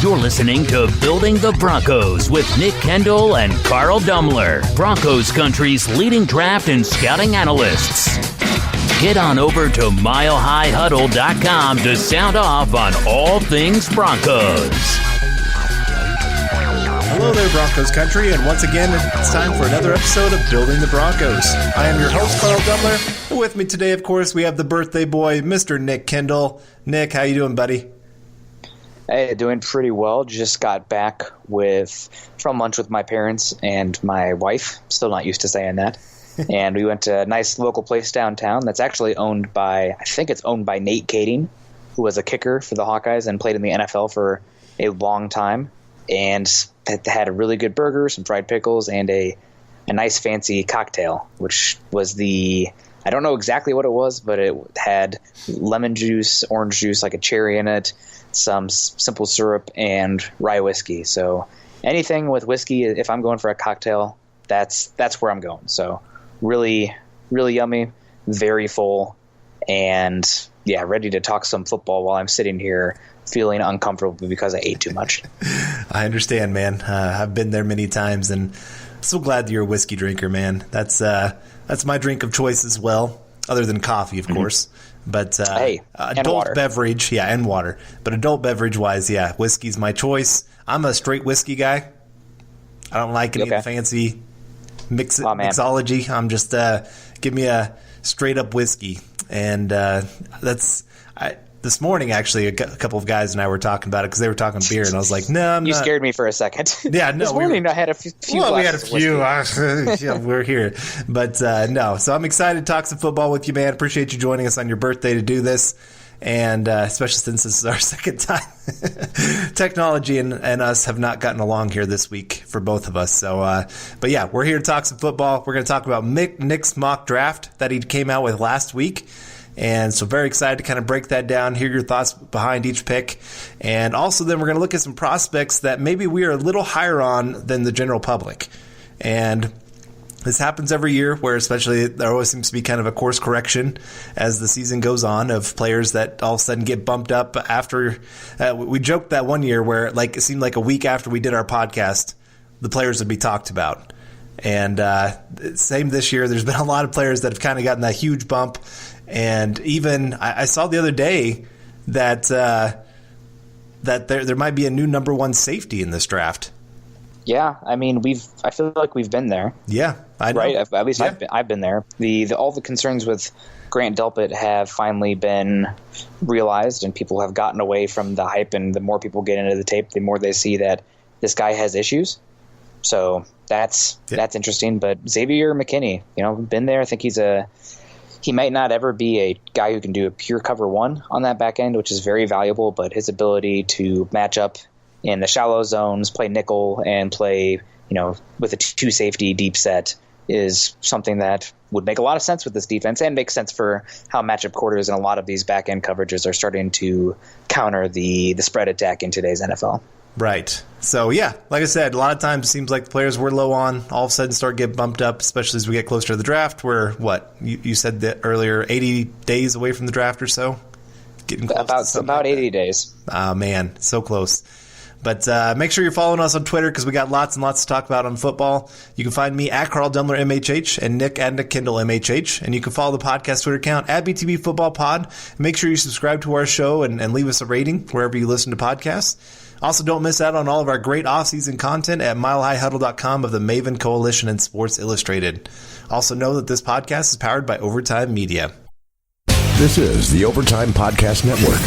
You're listening to Building the Broncos with Nick Kendell and Carl Dumler, Broncos country's leading draft and scouting analysts. Get on over to milehighhuddle.com to sound off on all things Broncos. Hello there, Broncos country, and once again, it's time for another episode of Building the Broncos. I am your host, Carl Dumler, and with me today, of course, we have the birthday boy, Mr. Nick Kendell. Nick, how you doing, buddy? Hey, doing pretty well. Just got back from lunch with my parents and my wife. Still not used to saying that. And we went to a nice local place downtown that's actually owned by Nate Kading, who was a kicker for the Hawkeyes and played in the NFL for a long time. And it had a really good burger, some fried pickles, and a nice fancy cocktail, which was I don't know exactly what it was, but it had lemon juice, orange juice, like a cherry in it, some simple syrup, and rye whiskey. So anything with whiskey, if I'm going for a cocktail, that's where I'm going. So really, really yummy, very full, and yeah, ready to talk some football while I'm sitting here feeling uncomfortable because I ate too much. I understand, man. I've been there many times, and so glad that you're a whiskey drinker, man. That's my drink of choice as well, other than coffee, of course. But adult beverage, and water. But adult beverage-wise, whiskey's my choice. I'm a straight whiskey guy. I don't like any fancy mixology. I'm just give me a straight-up whiskey. And this morning, actually, a couple of guys and I were talking about it because they were talking beer, and I was like, "No, I'm not." You scared me for a second. Yeah, no. This morning I had a few. Well, we had a few. Yeah, we're here, but no. So I'm excited to talk some football with you, man. Appreciate you joining us on your birthday to do this, and especially since this is our second time. Technology and us have not gotten along here this week for both of us. So, but yeah, we're here to talk some football. We're going to talk about Nick's mock draft that he came out with last week. And so very excited to kind of break that down, hear your thoughts behind each pick. And also then we're going to look at some prospects that maybe we are a little higher on than the general public. And this happens every year where especially there always seems to be kind of a course correction as the season goes on of players that all of a sudden get bumped up after. We joked that one year where it seemed like a week after we did our podcast, the players would be talked about. And same this year, there's been a lot of players that have kind of gotten that huge bump. And even I saw the other day that there might be a new number one safety in this draft. Yeah, I mean I feel like we've been there. Yeah, I know. Right. At least I've been there. All the concerns with Grant Delpit have finally been realized, and people have gotten away from the hype. And the more people get into the tape, the more they see that this guy has issues. So that's interesting. But Xavier McKinney, been there. I think he might not ever be a guy who can do a pure cover one on that back end, which is very valuable, but his ability to match up in the shallow zones, play nickel, and play, with a two safety deep set is something that would make a lot of sense with this defense and makes sense for how matchup quarters and a lot of these back end coverages are starting to counter the spread attack in today's NFL. Right. So, yeah, like I said, a lot of times it seems like the players we're low on all of a sudden start getting bumped up, especially as we get closer to the draft. We're, you said that earlier, 80 days away from the draft or so? Getting close about 80 days. Oh, man, so close. But make sure you're following us on Twitter because we got lots and lots to talk about on football. You can find me at Carl Dumler MHH and Nick at Nick Kendell MHH. And you can follow the podcast Twitter account at BTB Football Pod. Make sure you subscribe to our show and leave us a rating wherever you listen to podcasts. Also, don't miss out on all of our great off-season content at milehighhuddle.com of the Maven Coalition and Sports Illustrated. Also know that this podcast is powered by Overtime Media. This is the Overtime Podcast Network.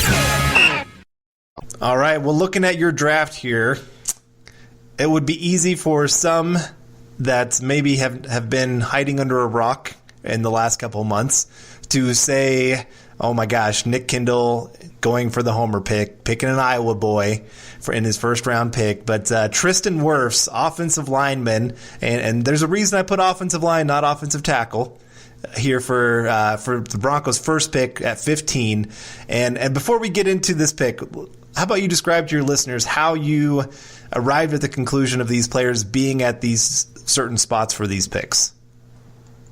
All right, well, looking at your draft here, it would be easy for some that maybe have been hiding under a rock in the last couple of months to say, oh my gosh, Nick Kendell going for the homer pick, picking an Iowa boy in his first round pick. But Tristan Wirfs, offensive lineman, and there's a reason I put offensive line, not offensive tackle, here for the Broncos' first pick at 15. And before we get into this pick, how about you describe to your listeners how you arrived at the conclusion of these players being at these certain spots for these picks?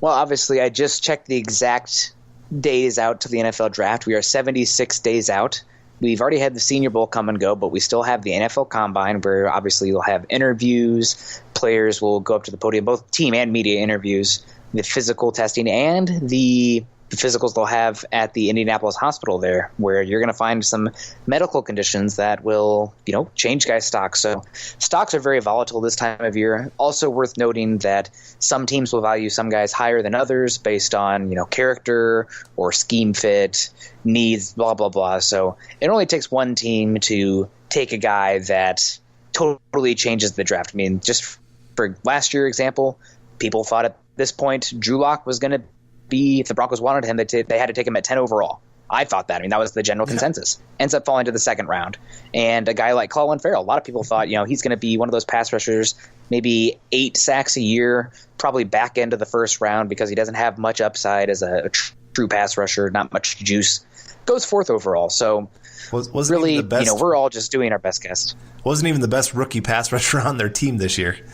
Well, obviously, I just checked the exact days out to the NFL draft. We are 76 days out, we've already had the Senior Bowl come and go, but we still have the NFL Combine, where obviously you'll have interviews. Players will go up to the podium, both team and media interviews, the physical testing, and the physicals they'll have at the Indianapolis hospital there, where you're going to find some medical conditions that will, change guys' stocks. So stocks are very volatile this time of year. Also worth noting that some teams will value some guys higher than others based on, character or scheme fit, needs, blah, blah, blah. So it only takes one team to take a guy that totally changes the draft. I mean, just for last year example, people thought at this point Drew Lock was going to be, if the Broncos wanted him, they had to take him at 10 overall. I thought that. I mean, that was the general consensus. Ends up falling to the second round. And a guy like Colin Farrell, a lot of people thought, he's going to be one of those pass rushers, maybe 8 sacks a year, probably back end of the first round because he doesn't have much upside as a true pass rusher, not much juice. Goes 4th overall. So wasn't really, the best, we're all just doing our best guess. Wasn't even the best rookie pass rusher on their team this year.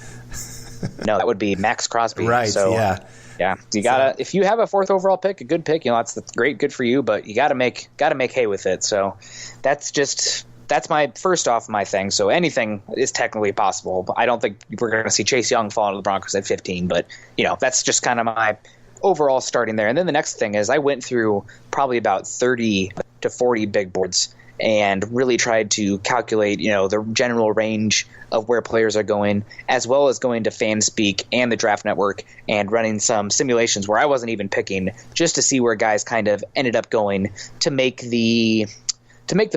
No, that would be Max Crosby. Right, so, yeah. Yeah, you gotta. If you have a 4th overall pick, a good pick, that's great, good for you. But you gotta make hay with it. So that's my first off my thing. So anything is technically possible. I don't think we're going to see Chase Young fall into the Broncos at 15. But that's just kind of my overall starting there. And then the next thing is I went through probably about 30 to 40 big boards and really tried to calculate, the general range of where players are going, as well as going to FanSpeak and the Draft Network and running some simulations where I wasn't even picking, just to see where guys kind of ended up going to make the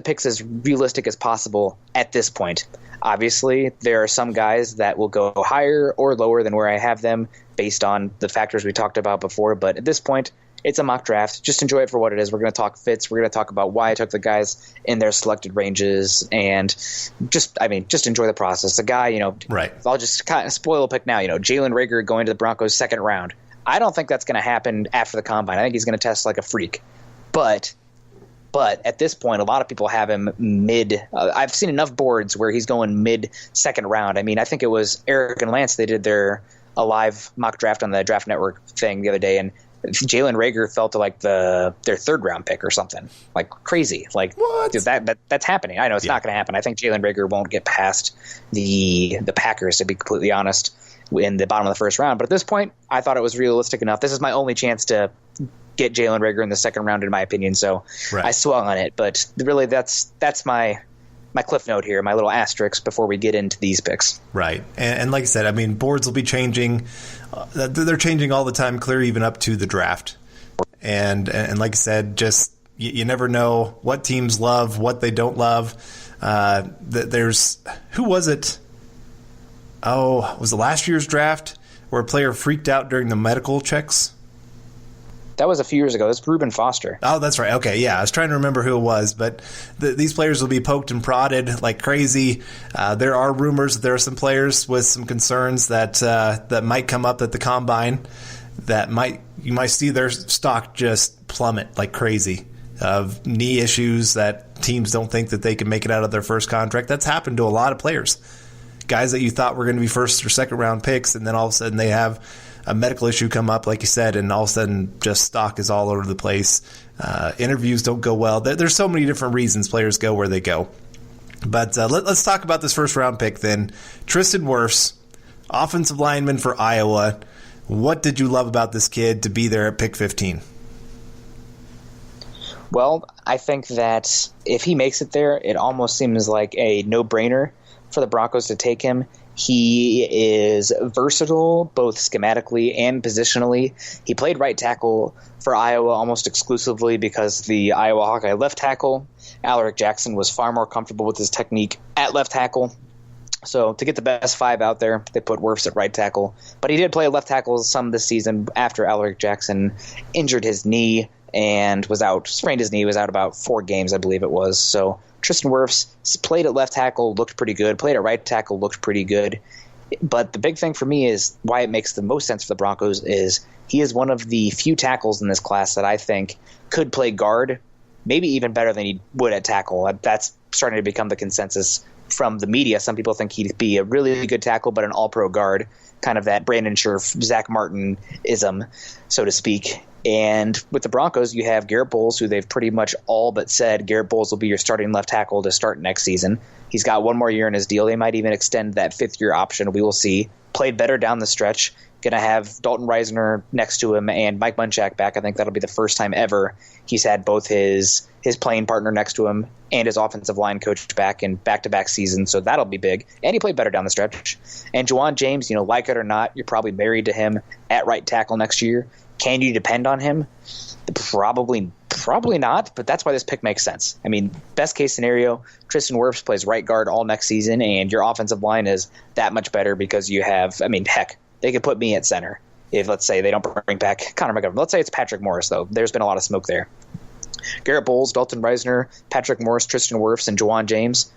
picks as realistic as possible at this point. Obviously, there are some guys that will go higher or lower than where I have them based on the factors we talked about before, but at this point, it's a mock draft. Just enjoy it for what it is. We're going to talk fits. We're going to talk about why I took the guys in their selected ranges, and just enjoy the process. The guy, right. I'll just kind of spoil a pick now. Jalen Reagor going to the Broncos 2nd round. I don't think that's going to happen after the combine. I think he's going to test like a freak. But at this point, a lot of people have him mid. I've seen enough boards where he's going mid 2nd round. I mean, I think it was Eric and Lance. They did their live mock draft on the Draft Network thing the other day, and Jalen Reagor fell to like their 3rd round pick or something, like crazy. Like what? Dude, that's happening. I know it's not going to happen. I think Jalen Reagor won't get past the Packers, to be completely honest, in the bottom of the 1st round. But at this point, I thought it was realistic enough. This is my only chance to get Jalen Reagor in the 2nd round, in my opinion. So right. I swung on it, but really that's my cliff note here, my little asterisk before we get into these picks. Right. And like I said, I mean, boards will be changing. They're changing all the time, clear even up to the draft. And like I said, just you never know what teams love, what they don't love. Who was it? Oh, was it last year's draft where a player freaked out during the medical checks? That was a few years ago. That's Reuben Foster. Oh, that's right. Okay, yeah. I was trying to remember who it was, but these players will be poked and prodded like crazy. There are rumors that there are some players with some concerns that might come up at the combine that you might see their stock just plummet like crazy of knee issues that teams don't think that they can make it out of their first contract. That's happened to a lot of players. Guys that you thought were going to be 1st or 2nd round picks, and then all of a sudden they have a medical issue come up, like you said, and all of a sudden just stock is all over the place. Interviews don't go well. There's so many different reasons players go where they go. But let's talk about this 1st round pick then. Tristan Wirfs, offensive lineman for Iowa. What did you love about this kid to be there at pick 15? Well, I think that if he makes it there, it almost seems like a no-brainer for the Broncos to take him. He is versatile, both schematically and positionally. He played right tackle for Iowa almost exclusively because the Iowa Hawkeye left tackle, Alaric Jackson, was far more comfortable with his technique at left tackle. So to get the best 5 out there, they put Wirfs at right tackle. But he did play left tackle some this season after Alaric Jackson injured his knee and sprained his knee, was out about 4 games, I believe it was. So Tristan Wirfs played at left tackle, looked pretty good. Played at right tackle, looked pretty good. But the big thing for me is why it makes the most sense for the Broncos is he is one of the few tackles in this class that I think could play guard, maybe even better than he would at tackle. That's starting to become the consensus from the media, some people think he'd be a really good tackle, but an all-pro guard, kind of that Brandon Scherf, Zach Martin-ism, so to speak. And with the Broncos, you have Garrett Bowles, who they've pretty much all but said Garrett Bowles will be your starting left tackle to start next season. He's got one more year in his deal. They might even extend that fifth-year option. We will see. Played better down the stretch. Going to have Dalton Reisner next to him and Mike Munchak back. I think that'll be the first time ever he's had both his playing partner next to him and his offensive line coach back in back-to-back seasons, so that'll be big. And he played better down the stretch. And Juwan James, like it or not, you're probably married to him at right tackle next year. Can you depend on him? Probably not, but that's why this pick makes sense. I mean, best case scenario, Tristan Wirfs plays right guard all next season, and your offensive line is that much better because you have, heck, they could put me at center if, let's say, they don't bring back Connor McGovern. Let's say it's Patrick Morris, though. There's been a lot of smoke there. Garrett Bowles, Dalton Reisner, Patrick Morris, Tristan Wirfs, and Juwan James,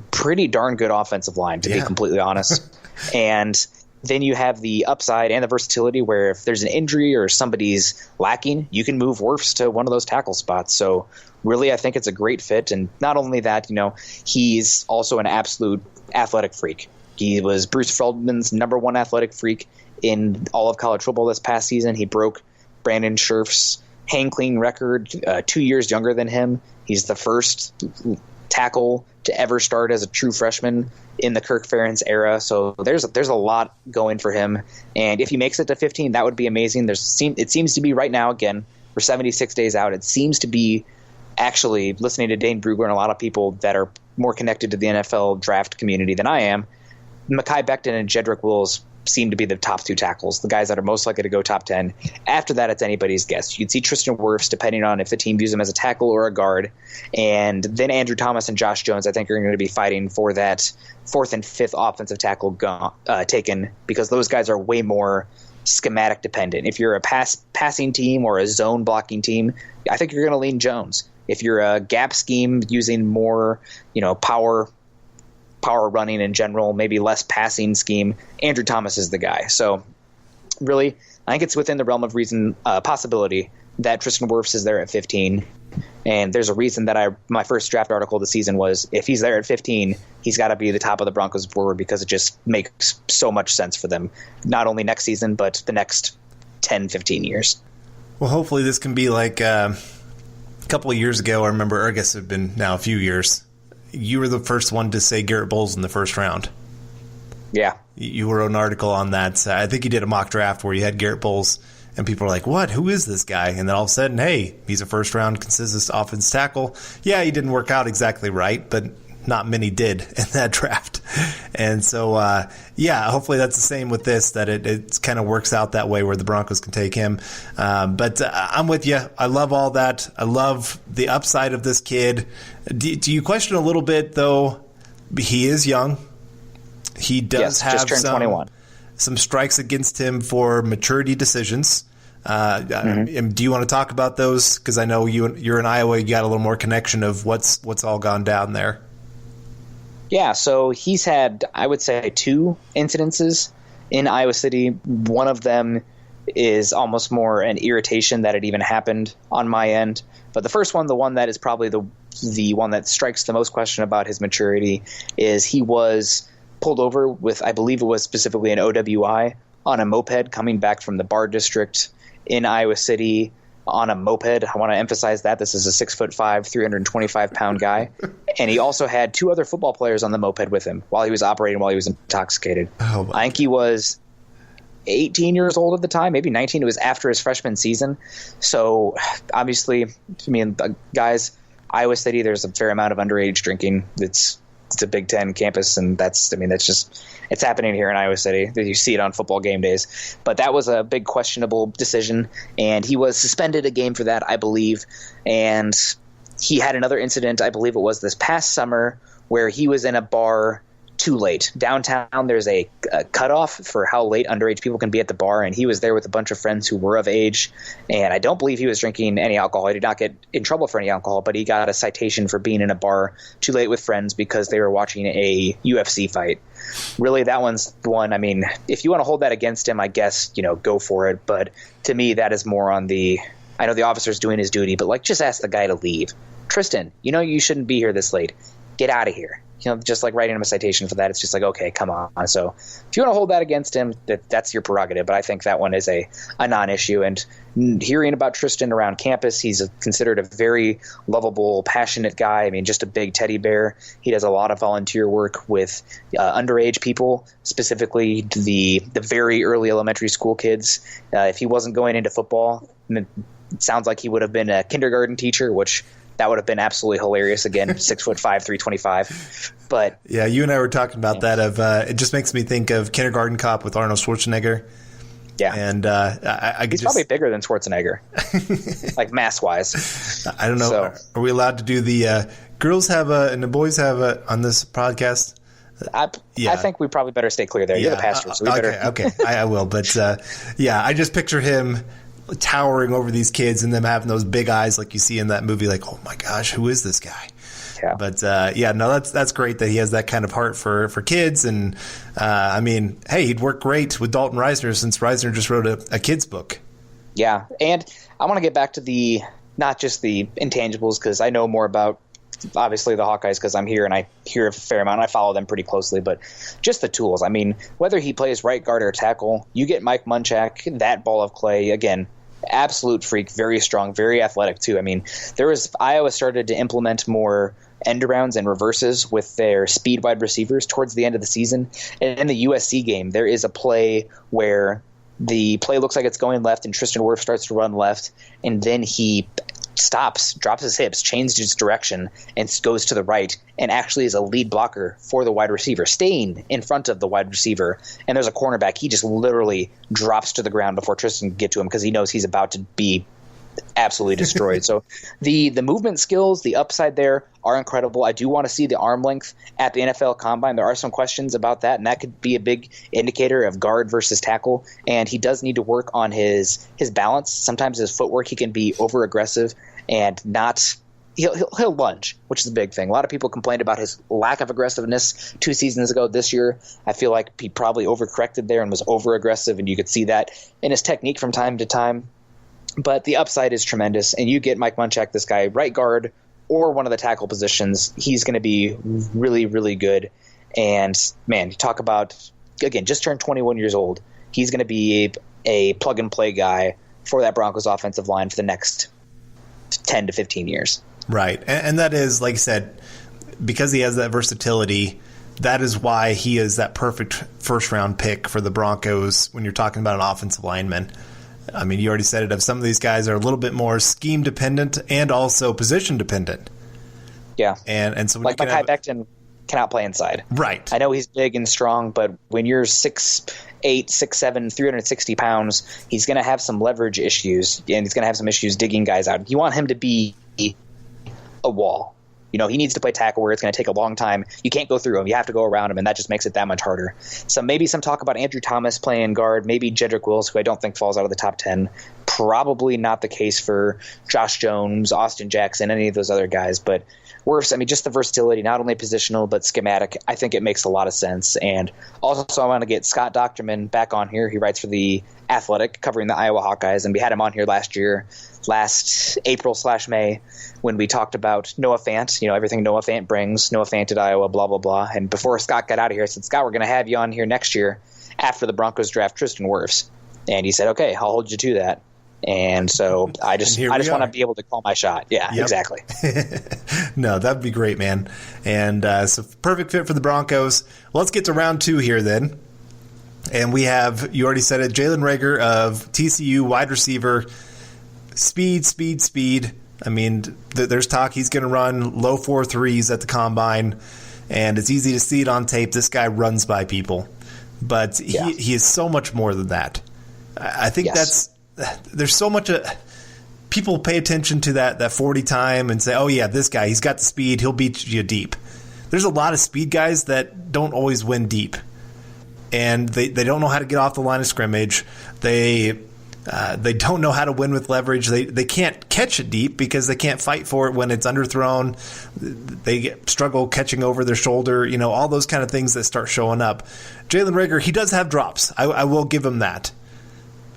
pretty darn good offensive line, to be completely honest. And then you have the upside and the versatility where if there's an injury or somebody's lacking, you can move Wirfs to one of those tackle spots. So really, I think it's a great fit. And not only that, he's also an absolute athletic freak. He was Bruce Feldman's number one athletic freak in all of college football this past season. He broke Brandon Scherf's hang clean record 2 years younger than him. He's the first tackle to ever start as a true freshman in the Kirk Ferentz era. So there's a lot going for him. And if he makes it to 15, that would be amazing. It seems to be right now, again, we're 76 days out. It seems to be, actually, listening to Dane Brugler and a lot of people that are more connected to the NFL draft community than I am, Mekhi Becton and Jedrick Wills seem to be the top two tackles, the guys that are most likely to go top 10. After that, it's anybody's guess. You'd see Tristan Wirfs, depending on if the team views him as a tackle or a guard. And then Andrew Thomas and Josh Jones, I think, are going to be fighting for that fourth and fifth offensive tackle taken, because those guys are way more schematic dependent. If you're a passing team or a zone blocking team, I think you're going to lean Jones. If you're a gap scheme using more, power running in general, maybe less passing scheme, Andrew Thomas is the guy. So really, I think it's within the realm of reason, possibility that Tristan Wirfs is there at 15. And there's a reason that my first draft article of the season was, if he's there at 15, he's got to be the top of the Broncos board, because it just makes so much sense for them, not only next season, but the next 10, 15 years. Well, hopefully this can be like a couple of years ago. I remember, I guess it's been now a few years, you were the first one to say Garrett Bowles in the first round. Yeah. You wrote an article on that. I think you did a mock draft where you had Garrett Bowles, and people were like, what? Who is this guy? And then all of a sudden, hey, he's a first-round consistent offense tackle. Yeah, he didn't work out exactly right, but not many did in that draft. And so, hopefully that's the same with this, that it kind of works out that way where the Broncos can take him. But I'm with you. I love all that. I love the upside of this kid. Do you question a little bit, though? He is young. He does have just turned 21. Some strikes against him for maturity decisions. Do you want to talk about those? Because I know you're in Iowa. You got a little more connection of what's all gone down there. Yeah, so he's had, I would say, 2 incidences in Iowa City. One of them is almost more an irritation that it even happened on my end. But the first one, the one that is probably the one that strikes the most question about his maturity, is he was pulled over with, I believe it was specifically an OWI, on a moped coming back from the bar district in Iowa City on a moped. I want to emphasize that this is a 6'5", 325-pound guy. And he also had 2 other football players on the moped with him while he was intoxicated. Oh, I think he was 18 years old at the time, maybe 19. It was after his freshman season. So obviously, guys, Iowa City, there's a fair amount of underage drinking. It's a Big Ten campus, and that's just, it's happening here in Iowa City. You see it on football game days. But that was a big questionable decision, and he was suspended a game for that, I believe. And he had another incident, I believe it was this past summer, where he was in a bar too late. Downtown, there's a cutoff for how late underage people can be at the bar, and he was there with a bunch of friends who were of age, and I don't believe he was drinking any alcohol. He did not get in trouble for any alcohol, but he got a citation for being in a bar too late with friends because they were watching a UFC fight. Really, that one's the one. I mean, if you want to hold that against him, I guess, go for it, but to me, that is more on the, I know the officer's doing his duty, but just ask the guy to leave. Tristan, you shouldn't be here this late. Get out of here. just like writing him a citation for that, it's just like, okay, come on. So if you want to hold that against him, that's your prerogative. But I think that one is a non-issue. And hearing about Tristan around campus, he's considered a very lovable, passionate guy. I mean, just a big teddy bear. He does a lot of volunteer work with underage people, specifically the very early elementary school kids. If he wasn't going into football, it sounds like he would have been a kindergarten teacher, which that would have been absolutely hilarious. Again, 6'5", 325. But yeah, you and I were talking about that. It just makes me think of Kindergarten Cop with Arnold Schwarzenegger. Yeah, and he's probably bigger than Schwarzenegger, like mass wise. I don't know. So, are we allowed to do the girls have and the boys have on this podcast? I think we probably better stay clear there. You're the pastor, so we better. Okay, I will. But I just picture him towering over these kids and them having those big eyes like you see in that movie, like, oh my gosh, who is this guy? Yeah. But that's great that he has that kind of heart for kids. And I mean, hey, he'd work great with Dalton Reisner since Reisner just wrote a kid's book. Yeah. And I want to get back to not just the intangibles, because I know more about obviously the Hawkeyes because I'm here and I hear a fair amount. I follow them pretty closely, but just the tools. I mean, whether he plays right guard or tackle, you get Mike Munchak, that ball of clay, again, absolute freak, very strong, very athletic too. I mean, Iowa started to implement more end arounds and reverses with their speed wide receivers towards the end of the season. And in the USC game, there is a play where the play looks like it's going left and Tristan Wirfs starts to run left, and then he stops, drops his hips, changes his direction, and goes to the right, and actually is a lead blocker for the wide receiver, staying in front of the wide receiver. And there's a cornerback. He just literally drops to the ground before Tristan can get to him because he knows he's about to be absolutely destroyed. So the movement skills, the upside there are incredible. I do want to see the arm length at the NFL Combine. There are some questions about that, and that could be a big indicator of guard versus tackle. And he does need to work on his balance. Sometimes his footwork, he can be over aggressive and not. He'll lunge, which is a big thing. A lot of people complained about his lack of aggressiveness 2 seasons ago. This year, I feel like he probably overcorrected there and was over aggressive, and you could see that in his technique from time to time. But the upside is tremendous, and you get Mike Munchak, this guy, right guard or one of the tackle positions, he's going to be really, really good. And, man, you talk about, again, just turned 21 years old. He's going to be a plug-and-play guy for that Broncos offensive line for the next 10 to 15 years. Right, and that is, like I said, because he has that versatility, that is why he is that perfect first-round pick for the Broncos when you're talking about an offensive lineman. I mean, you already said it. Of some of these guys are a little bit more scheme dependent and also position dependent. Yeah, and so when like Mekhi Becton cannot play inside. Right. I know he's big and strong, but when you're 6'8", 6'7", 360 pounds, he's going to have some leverage issues, and he's going to have some issues digging guys out. You want him to be a wall. You know, he needs to play tackle where it's going to take a long time. You can't go through him. You have to go around him, and that just makes it that much harder. So maybe some talk about Andrew Thomas playing guard, maybe Jedrick Wills, who I don't think falls out of the top 10. Probably not the case for Josh Jones, Austin Jackson, any of those other guys. But Wirfs, I mean, just the versatility, not only positional but schematic, I think it makes a lot of sense. And also I want to get Scott Docterman back on here. He writes for The Athletic, covering the Iowa Hawkeyes, and we had him on here last April/May, when we talked about Noah Fant, you know, everything Noah Fant brings, Noah Fant at Iowa, blah, blah, blah. And before Scott got out of here, I said, Scott, we're going to have you on here next year after the Broncos draft Tristan Wirfs. And he said, okay, I'll hold you to that. And so I just want to be able to call my shot. Yeah, yep. Exactly. No, that'd be great, man. And so perfect fit for the Broncos. Let's get to round 2 here then. And we have, you already said it, Jalen Reagor of TCU, wide receiver, speed. I mean, there's talk he's going to run low 4.3s at the Combine, and it's easy to see it on tape. This guy runs by people. But he is so much more than that. I think there's so much people pay attention to that 40 time and say, oh, yeah, this guy, he's got the speed, he'll beat you deep. There's a lot of speed guys that don't always win deep. And they don't know how to get off the line of scrimmage. They don't know how to win with leverage. They can't catch it deep because they can't fight for it when it's underthrown. They struggle catching over their shoulder. You know, all those kind of things that start showing up. Jalen Reagor, he does have drops. I will give him that.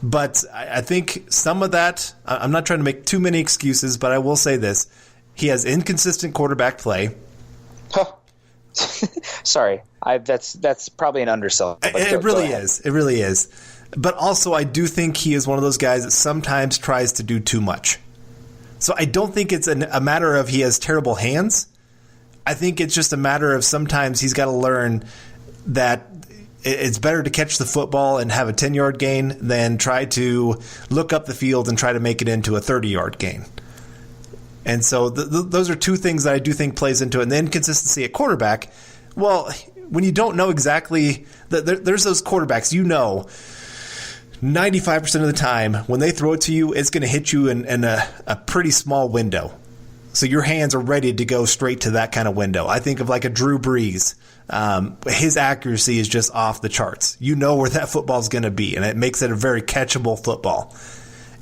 But I think some of that, I'm not trying to make too many excuses, but I will say this. He has inconsistent quarterback play. Sorry, that's probably an undersell. It really is. It really is. But also, I do think he is one of those guys that sometimes tries to do too much. So I don't think it's a matter of he has terrible hands. I think it's just a matter of sometimes he's got to learn that it's better to catch the football and have a 10-yard gain than try to look up the field and try to make it into a 30-yard gain. And so those are two things that I do think plays into it. And the inconsistency at quarterback, well, when you don't know exactly, there's those quarterbacks, 95% of the time when they throw it to you, it's going to hit you in a pretty small window. So your hands are ready to go straight to that kind of window. I think of like a Drew Brees. His accuracy is just off the charts. You know where that football is going to be, and it makes it a very catchable football.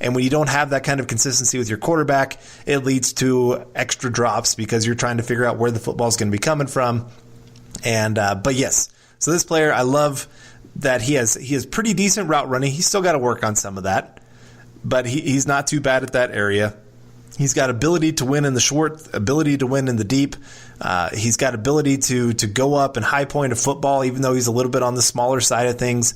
And when you don't have that kind of consistency with your quarterback, it leads to extra drops because you're trying to figure out where the football is going to be coming from. And but yes, so this player, I love that he has pretty decent route running. He's still got to work on some of that, but he's not too bad at that area. He's got ability to win in the short, ability to win in the deep. He's got ability to go up and high point a football, even though he's a little bit on the smaller side of things.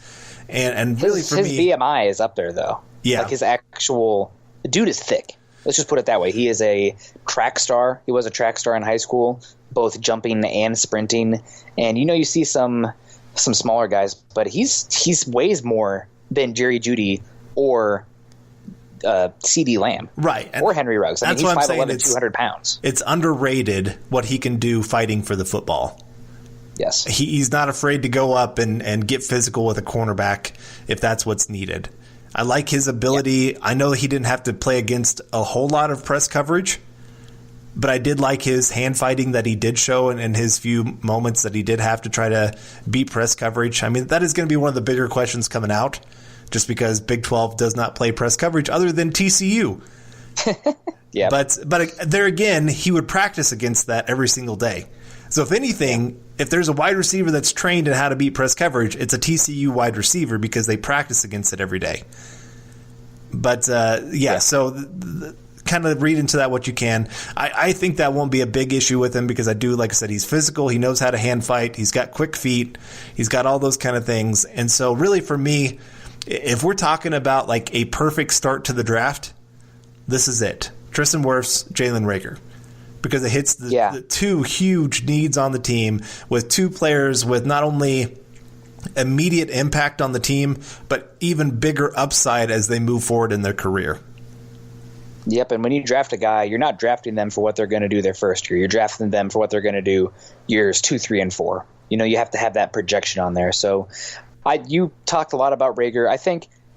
And really, for me, his BMI is up there though. Yeah, like the dude is thick. Let's just put it that way. He is a track star. He was a track star in high school, both jumping and sprinting. And you see some smaller guys, but he's weighs more than Jerry Jeudy or CD Lamb, right, or Henry Ruggs. That's he's what I'm 5'11", saying. 200 pounds. It's underrated what he can do fighting for the football. Yes, he's not afraid to go up and get physical with a cornerback if that's what's needed. I like his ability. I know he didn't have to play against a whole lot of press coverage, but I did like his hand fighting that he did show in his few moments that he did have to try to beat press coverage. I mean, that is going to be one of the bigger questions coming out, just because Big 12 does not play press coverage other than TCU. Yeah. But there again, he would practice against that every single day. So if anything, if there's a wide receiver that's trained in how to beat press coverage, it's a TCU wide receiver because they practice against it every day. But so kind of read into that what you can. I think that won't be a big issue with him because I do, like I said, he's physical. He knows how to hand fight. He's got quick feet. He's got all those kind of things. And so really for me, if we're talking about like a perfect start to the draft, this is it. Tristan Wirfs, Jalen Reagor. Because it hits the two huge needs on the team with two players with not only immediate impact on the team, but even bigger upside as they move forward in their career. Yep, and when you draft a guy, you're not drafting them for what they're going to do their first year. You're drafting them for what they're going to do years 2, 3, and 4. You have to have that projection on there. So you talked a lot about Reagor.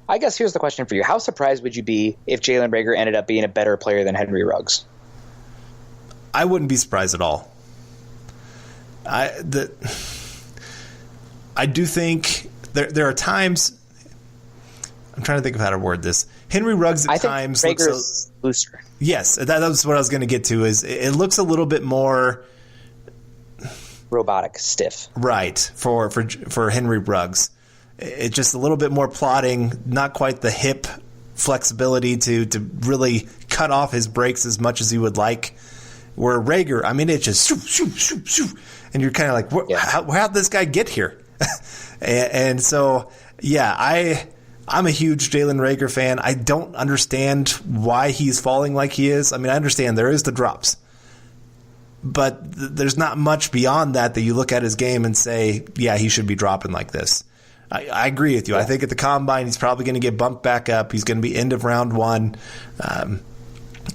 I guess here's the question for you. How surprised would you be if Jalen Reagor ended up being a better player than Henry Ruggs? I wouldn't be surprised at all. I do think there are times. I'm trying to think of how to word this. Henry Ruggs at times looks looser. Yes, that was what I was going to get to. Is it looks a little bit more robotic, stiff, right? For Henry Ruggs, it's just a little bit more plodding, not quite the hip flexibility to really cut off his brakes as much as he would like. Where Reagor, I mean, it's just shoo, shoo, shoo, shoo, and you're kind of like, how'd this guy get here? and so, I'm a huge Jalen Reagor fan. I don't understand why he's falling like he is. I mean, I understand there is the drops, but there's not much beyond that you look at his game and say, yeah, he should be dropping like this. I agree with you. Yeah. I think at the combine, he's probably going to get bumped back up. He's going to be end of round 1.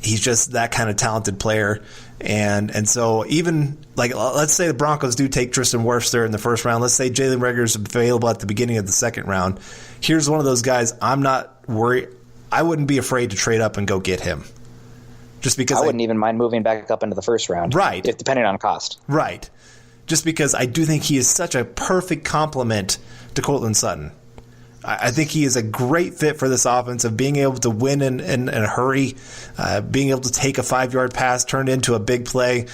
He's just that kind of talented player. And so even like, let's say the Broncos do take Tristan Wirfs there in the first round. Let's say Jalen Reagor is available at the beginning of the second round. Here's one of those guys I'm not worried. I wouldn't be afraid to trade up and go get him. Just because I wouldn't even mind moving back up into the first round. Right. Depending on cost. Right. Just because I do think he is such a perfect complement to Courtland Sutton. I think he is a great fit for this offense of being able to win in a hurry, being able to take a 5-yard pass, turn it into a big play,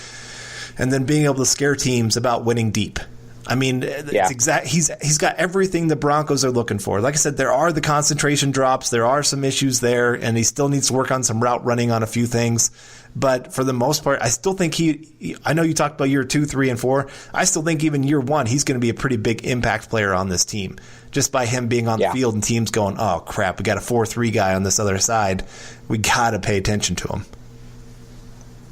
and then being able to scare teams about winning deep. I mean, he's got everything the Broncos are looking for. Like I said, there are the concentration drops. There are some issues there, and he still needs to work on some route running on a few things. But for the most part, I still think I know you talked about year 2, 3, and 4. I still think even year 1, he's going to be a pretty big impact player on this team. Just by him being on the field and teams going, oh, crap, we got a 4-3 guy on this other side. We got to pay attention to him.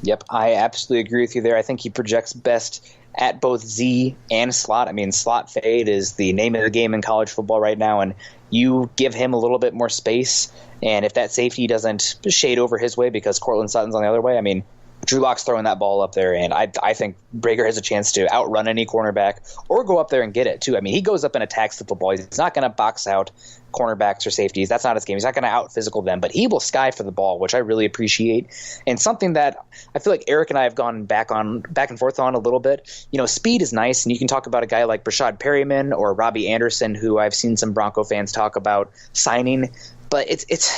Yep, I absolutely agree with you there. I think he projects best at both Z and slot. I mean, slot fade is the name of the game in college football right now, and you give him a little bit more space, and if that safety doesn't shade over his way because Cortland Sutton's on the other way, I mean, Drew Lock's throwing that ball up there, and I think Rager has a chance to outrun any cornerback or go up there and get it, too. I mean, he goes up and attacks the football. He's not going to box out cornerbacks or safeties. That's not his game. He's not going to out-physical them, but he will sky for the ball, which I really appreciate. And something that I feel like Eric and I have gone back and forth on a little bit. You know, speed is nice, and you can talk about a guy like Brashad Perryman or Robbie Anderson, who I've seen some Bronco fans talk about signing, but it's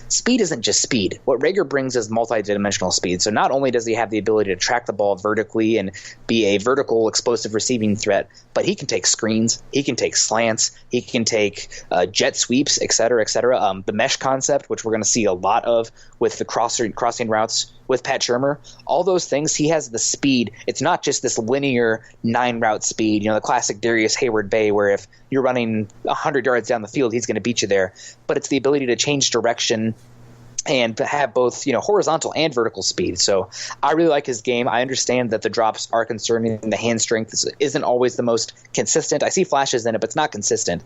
speed isn't just speed. What Rager brings is multi-dimensional speed. So not only does he have the ability to track the ball vertically and be a vertical explosive receiving threat, but he can take screens, he can take slants, he can take jet sweeps, et cetera, et cetera. The mesh concept, which we're going to see a lot of with the crossing routes with Pat Shurmur, all those things, he has the speed. It's not just this linear 9-route speed, the classic Darius Hayward-Bay, where if you're running 100 yards down the field, he's going to beat you there. But it's the ability to change direction and have both, horizontal and vertical speed. So I really like his game. I understand that the drops are concerning. The hand strength isn't always the most consistent. I see flashes in it, but it's not consistent.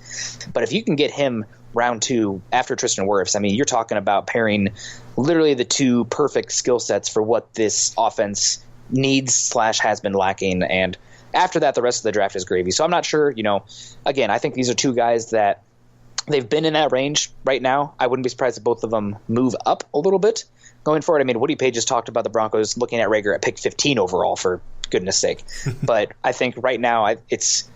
But if you can get him round 2 after Tristan Wirfs, I mean, you're talking about pairing literally the two perfect skill sets for what this offense needs / has been lacking. And after that, the rest of the draft is gravy. So I'm not sure, again, I think these are two guys that they've been in that range right now. I wouldn't be surprised if both of them move up a little bit going forward. I mean, Woody Page just talked about the Broncos looking at Rager at pick 15 overall, for goodness sake. But I think right now it's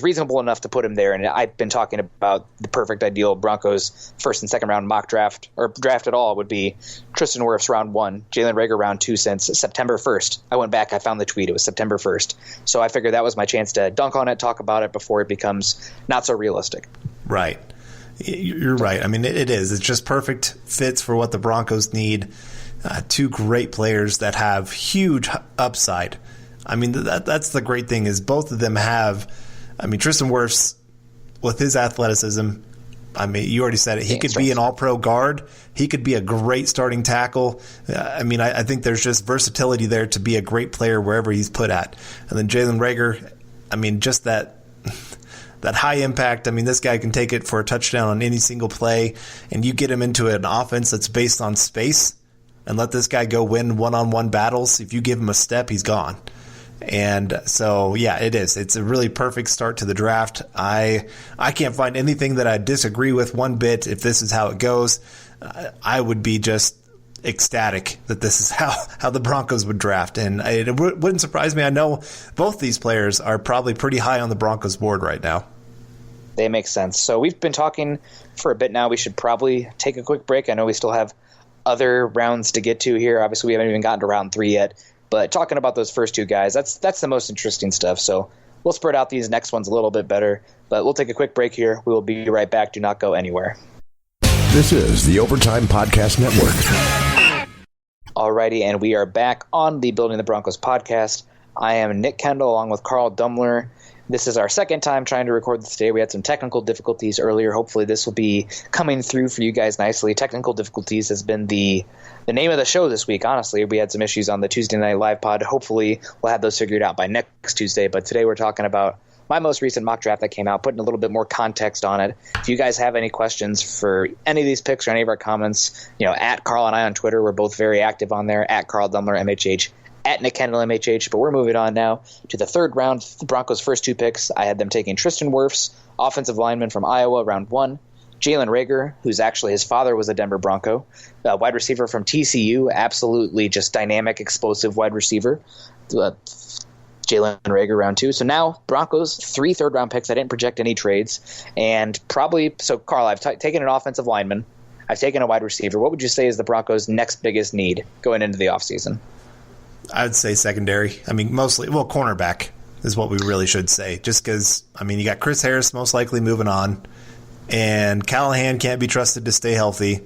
reasonable enough to put him there. And I've been talking about the perfect ideal Broncos first and second round mock draft, or draft at all, would be Tristan Wirfs round 1, Jalen Rager round 2 since September 1st. I went back, I found the tweet. It was September 1st. So I figured that was my chance to dunk on it, talk about it before it becomes not so realistic. Right. You're right. I mean, it is. It's just perfect fits for what the Broncos need. Two great players that have huge upside. I mean, that's the great thing is both of them have. I mean, Tristan Wirfs, with his athleticism, I mean, you already said it. He could be an all-pro guard. He could be a great starting tackle. I mean, I think there's just versatility there to be a great player wherever he's put at. And then Jalen Rager, I mean, just that high impact. I mean, this guy can take it for a touchdown on any single play, and you get him into an offense that's based on space and let this guy go win one-on-one battles. If you give him a step, he's gone. And so, yeah, it is. It's a really perfect start to the draft. I can't find anything that I disagree with one bit. If this is how it goes, I would be just ecstatic that this is how the Broncos would draft. And it wouldn't surprise me. I know both these players are probably pretty high on the Broncos board right now. They make sense. So we've been talking for a bit now. We should probably take a quick break. I know we still have other rounds to get to here. Obviously, we haven't even gotten to round 3 yet. But talking about those first two guys, that's the most interesting stuff. So we'll spread out these next ones a little bit better. But we'll take a quick break here. We will be right back. Do not go anywhere. This is the Overtime Podcast Network. Alrighty, and we are back on the Building the Broncos podcast. I am Nick Kendell along with Carl Dumler. This is our second time trying to record this today. We had some technical difficulties earlier. Hopefully this will be coming through for you guys nicely. Technical difficulties has been the name of the show this week, honestly. We had some issues on the Tuesday Night Live pod. Hopefully we'll have those figured out by next Tuesday. But today we're talking about my most recent mock draft that came out, putting a little bit more context on it. If you guys have any questions for any of these picks or any of our comments, at Carl and I on Twitter, we're both very active on there, at Carl Dumler, MHH, at Nick Kendell, MHH. But we're moving on now to the third round, the Broncos' first 2 picks. I had them taking Tristan Wirfs, offensive lineman from Iowa, round 1. Jalen Rager, who's actually his father was a Denver Bronco, wide receiver from TCU, absolutely just dynamic, explosive wide receiver. Jalen Rager, round 2. So now Broncos, 3 third-round picks. I didn't project any trades. And probably, so Carl, I've taken an offensive lineman. I've taken a wide receiver. What would you say is the Broncos' next biggest need going into the offseason? I would say secondary. I mean, mostly, cornerback is what we really should say. Just because, I mean, you got Chris Harris most likely moving on, and Callahan can't be trusted to stay healthy.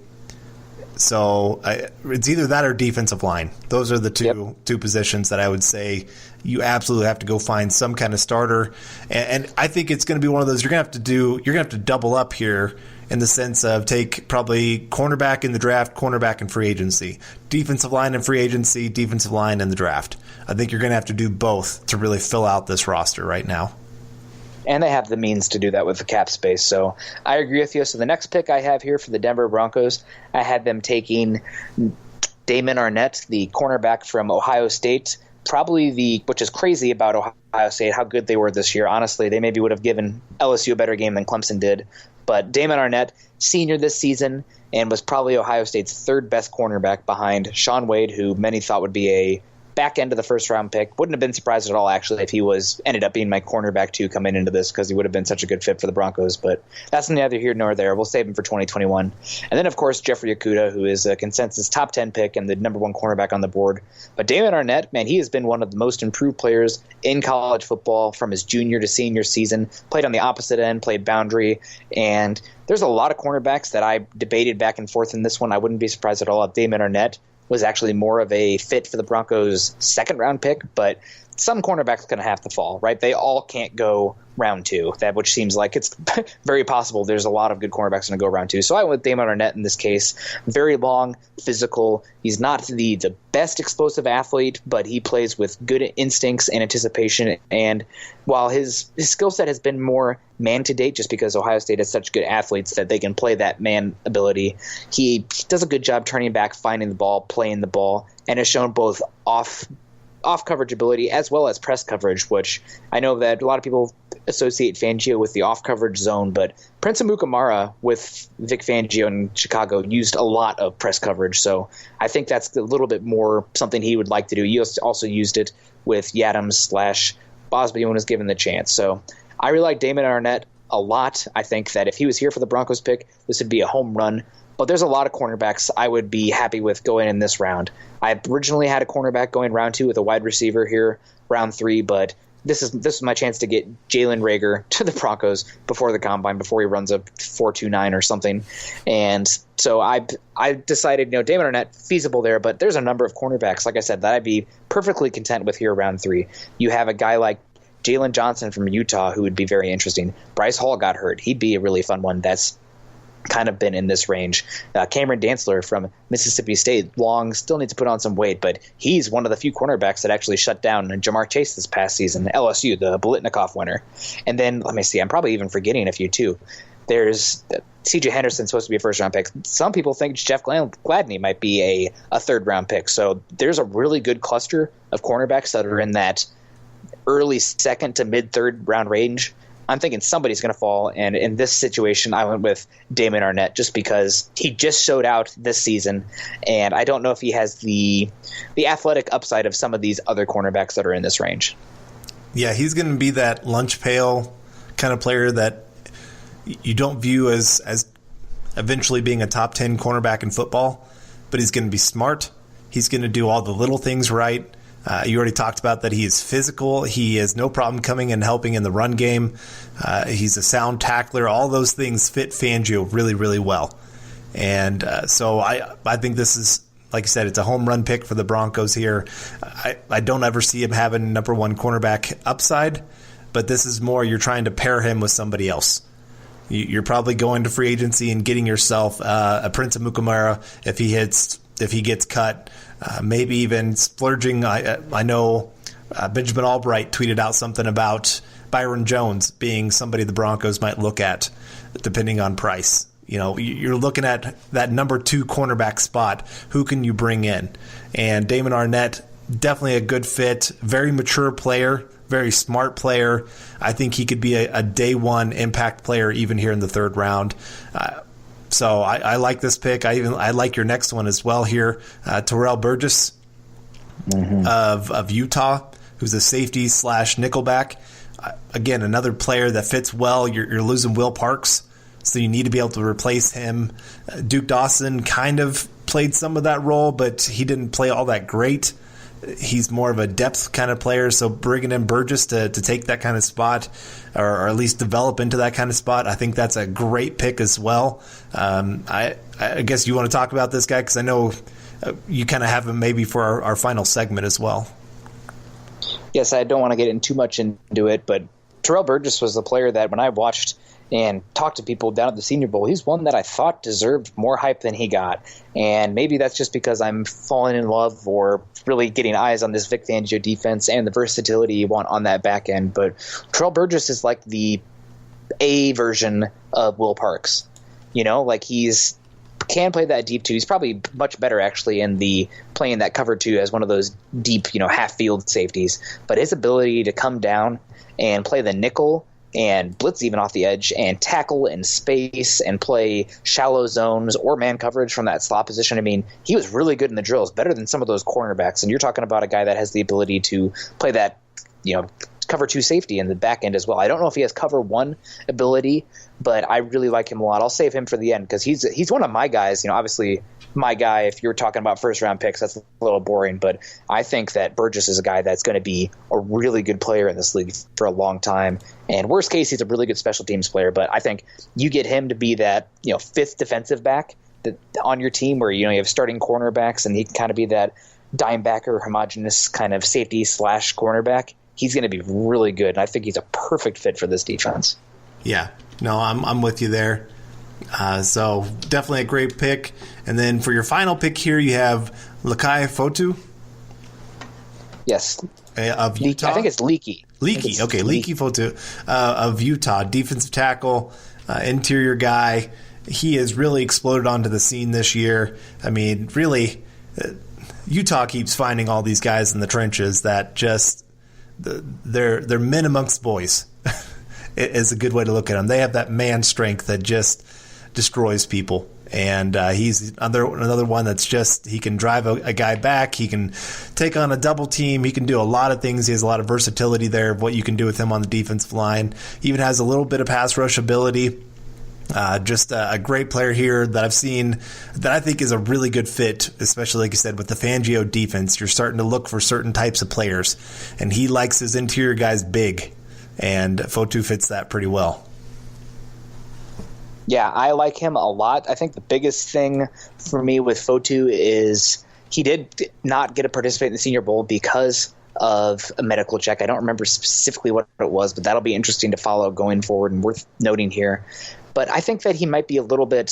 So it's either that or defensive line. Those are the two positions that I would say you absolutely have to go find some kind of starter. And I think it's going to be one of those you're going to have to double up here in the sense of take probably cornerback in the draft, cornerback in free agency, defensive line in free agency, defensive line in the draft. I think you're going to have to do both to really fill out this roster right now. And they have the means to do that with the cap space. So I agree with you. So the next pick I have here for the Denver Broncos, I had them taking Damon Arnett, the cornerback from Ohio State. Probably which is crazy about Ohio State, how good they were this year. Honestly, they maybe would have given LSU a better game than Clemson did. But Damon Arnett, senior this season, and was probably Ohio State's third best cornerback behind Shaun Wade, who many thought would be a back end of the first round pick. Wouldn't have been surprised at all, actually, if he ended up being my cornerback too coming into this, because he would have been such a good fit for the Broncos. But that's neither here nor there. We'll save him for 2021. And then, of course, Jeffrey Okudah, who is a consensus top 10 pick and the number one cornerback on the board. But Damon Arnett, man, he has been one of the most improved players in college football from his junior to senior season. Played on the opposite end, played boundary, and there's a lot of cornerbacks that I debated back and forth in this one. I wouldn't be surprised at all if Damon Arnett was actually more of a fit for the Broncos' second-round pick, but some cornerbacks going to have to fall, right? They all can't go round two, which seems like it's very possible. There's a lot of good cornerbacks going to go round two. So I went with Damon Arnett in this case. Very long, physical. He's not the best explosive athlete, but he plays with good instincts and anticipation. And while his skill set has been more man to date, just because Ohio State has such good athletes that they can play that man ability, he does a good job turning back, finding the ball, playing the ball, and has shown both off coverage ability as well as press coverage, which I know that a lot of people associate Fangio with the off coverage zone, but Prince Amukamara with Vic Fangio in Chicago used a lot of press coverage, so I think that's a little bit more something he would like to do. He also used it with Yadams/Bosby when he was given the chance. So I really like Damon Arnett a lot. I think that if he was here for the Broncos pick, this would be a home run. But there's a lot of cornerbacks I would be happy with going in this round. I originally had a cornerback going round 2 with a wide receiver here, round 3, but this is my chance to get Jalen Reagor to the Broncos before the combine, before he runs a 4.29 or something. And so I decided, Damon Arnett, feasible there, but there's a number of cornerbacks, like I said, that I'd be perfectly content with here round 3. You have a guy like Jalen Johnson from Utah who would be very interesting. Bryce Hall got hurt. He'd be a really fun one. That's kind of been in this range. Cameron Dantzler from Mississippi State, long, still needs to put on some weight, but he's one of the few cornerbacks that actually shut down Jamar Chase this past season, LSU, the Biletnikoff winner. And then, let me see, I'm probably even forgetting a few too. There's C.J. Henderson, supposed to be a first-round pick. Some people think Jeff Gladney might be a third-round pick. So there's a really good cluster of cornerbacks that are in that early second to mid-third round range. I'm thinking somebody's going to fall, and in this situation, I went with Damon Arnett just because he just showed out this season, and I don't know if he has the athletic upside of some of these other cornerbacks that are in this range. Yeah, he's going to be that lunch pail kind of player that you don't view as eventually being a top 10 cornerback in football, but he's going to be smart. He's going to do all the little things right. You already talked about that he is physical. He has no problem coming and helping in the run game. He's a sound tackler. All those things fit Fangio really, really well. And so I think this is, like I said, it's a home run pick for the Broncos here. I don't ever see him having number one cornerback upside, but this is more you're trying to pair him with somebody else. You're probably going to free agency and getting yourself a Prince Amukamara if he gets cut. Maybe even splurging. I know Benjamin Albright tweeted out something about Byron Jones being somebody the Broncos might look at depending on price. You're looking at that number 2 cornerback spot. Who can you bring in? And Damon Arnett, definitely a good fit. Very mature player, very smart player. I think he could be a day one impact player even here in the third round. So I like this pick. I like your next one as well here. Terrell Burgess of Utah, who's a safety / nickelback. Again, another player that fits well. You're losing Will Parks, so you need to be able to replace him. Duke Dawson kind of played some of that role, but he didn't play all that great. he's more of a depth kind of player. So bringing in Burgess to take that kind of spot, or at least develop into that kind of spot, I think that's a great pick as well. I guess you want to talk about this guy because I know you kind of have him maybe for our final segment as well. Yes, I don't want to get in too much into it, but Terrell Burgess was the player that when I watched and talked to people down at the Senior Bowl, he's one that I thought deserved more hype than he got. And maybe that's just because I'm falling in love or really getting eyes on this Vic Fangio defense and the versatility you want on that back end. But Terrell Burgess is like the A version of Will Parks. Like he's can play that deep too. He's probably much better actually in the playing that cover two as one of those deep, half field safeties. But his ability to come down and play the nickel and blitz even off the edge and tackle in space and play shallow zones or man coverage from that slot position. I mean, he was really good in the drills, better than some of those cornerbacks. And you're talking about a guy that has the ability to play that, cover two safety in the back end as well. I don't know if he has cover one ability, but I really like him a lot. I'll save him for the end because he's one of my guys. Obviously my guy, if you're talking about first round picks, that's a little boring, but I think that Burgess is a guy that's going to be a really good player in this league for a long time. And worst case, he's a really good special teams player, but I think you get him to be that, fifth defensive back on your team where, you have starting cornerbacks and he can kind of be that dime backer, homogenous kind of safety / cornerback. He's going to be really good. And I think he's a perfect fit for this defense. Yeah, no, I'm with you there. So definitely a great pick. And then for your final pick here, you have Lakai Fotu. Yes. Of Utah. I think it's Leaky. Okay, Leaky Fotu of Utah, defensive tackle, interior guy. He has really exploded onto the scene this year. I mean, really, Utah keeps finding all these guys in the trenches that just they're men amongst boys. Is a good way to look at them. They have that man strength that just destroys people. And he's another one that's just, he can drive a guy back. He can take on a double team. He can do a lot of things. He has a lot of versatility there of what you can do with him on the defensive line. He even has a little bit of pass rush ability. Just a great player here that I've seen that I think is a really good fit, especially like you said, with the Fangio defense. You're starting to look for certain types of players, and he likes his interior guys big, and Fotu fits that pretty well. Yeah, I like him a lot. I think the biggest thing for me with Fotu is he did not get to participate in the Senior Bowl because of a medical check. I don't remember specifically what it was, but that'll be interesting to follow going forward and worth noting here. But I think that he might be a little bit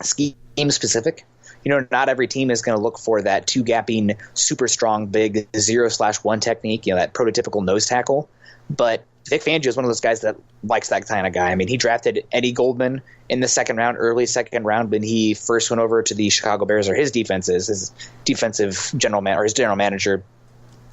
scheme specific. Not every team is going to look for that two-gapping, super strong, big 0/1 technique, that prototypical nose tackle. But Vic Fangio is one of those guys that likes that kind of guy. I mean, he drafted Eddie Goldman in the early second round, when he first went over to the Chicago Bears, or his defensive general manager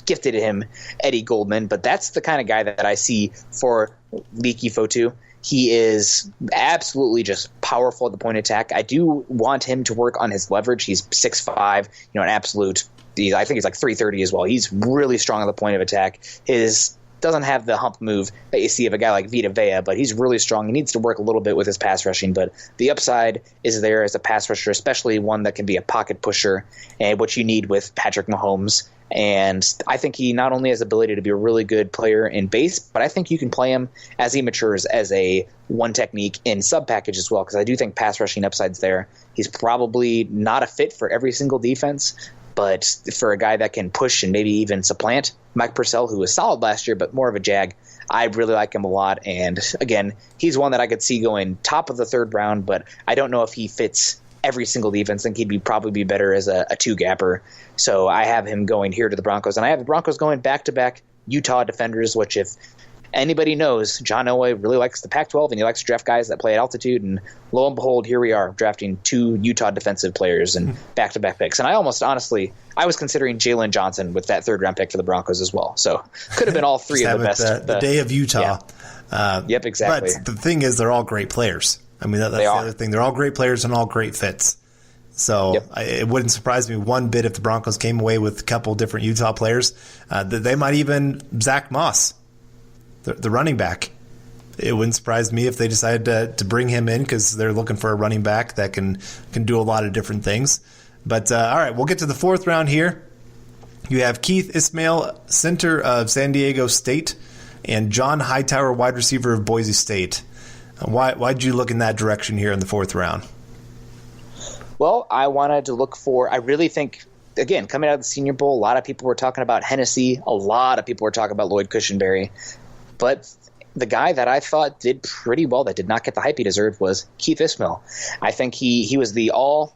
gifted him Eddie Goldman. But that's the kind of guy that I see for Leaky Fotu. He is absolutely just powerful at the point of attack. I do want him to work on his leverage. He's 6'5", an absolute. I think he's like 330 as well. He's really strong at the point of attack. His doesn't have the hump move that you see of a guy like Vita Vea, but he's really strong. He needs to work a little bit with his pass rushing, but the upside is there as a pass rusher, especially one that can be a pocket pusher, and what you need with Patrick Mahomes. And I think he not only has the ability to be a really good player in base, but I think you can play him as he matures as a one technique in sub package as well, because I do think pass rushing upside's there. He's probably not a fit for every single defense, but for a guy that can push and maybe even supplant Mike Purcell, who was solid last year, but more of a jag, I really like him a lot. And again, he's one that I could see going top of the third round, but I don't know if he fits every single defense. I think he'd probably be better as a two-gapper. So I have him going here to the Broncos. And I have the Broncos going back-to-back Utah defenders, which if anybody knows, John Elway really likes the Pac-12, and he likes to draft guys that play at altitude. And lo and behold, here we are drafting two Utah defensive players and back-to-back picks. And I was considering Jalen Johnson with that third-round pick for the Broncos as well. So could have been all three of the best. The day of Utah. Yeah. Yep, exactly. But the thing is, they're all great players. I mean, that's the other thing. They're all great players and all great fits. So it wouldn't surprise me one bit if the Broncos came away with a couple different Utah players. They might even Zach Moss, the running back. It wouldn't surprise me if they decided to bring him in because they're looking for a running back that can do a lot of different things. But all right, we'll get to the fourth round here. You have Keith Ismail, center of San Diego State, and John Hightower, wide receiver of Boise State. Why'd you look in that direction here in the 4th round? Well, I wanted to look for – I really think, again, coming out of the Senior Bowl, a lot of people were talking about Hennessy. A lot of people were talking about Lloyd Cushenberry. But the guy that I thought did pretty well, that did not get the hype he deserved, was Keith Ismail. I think he was the all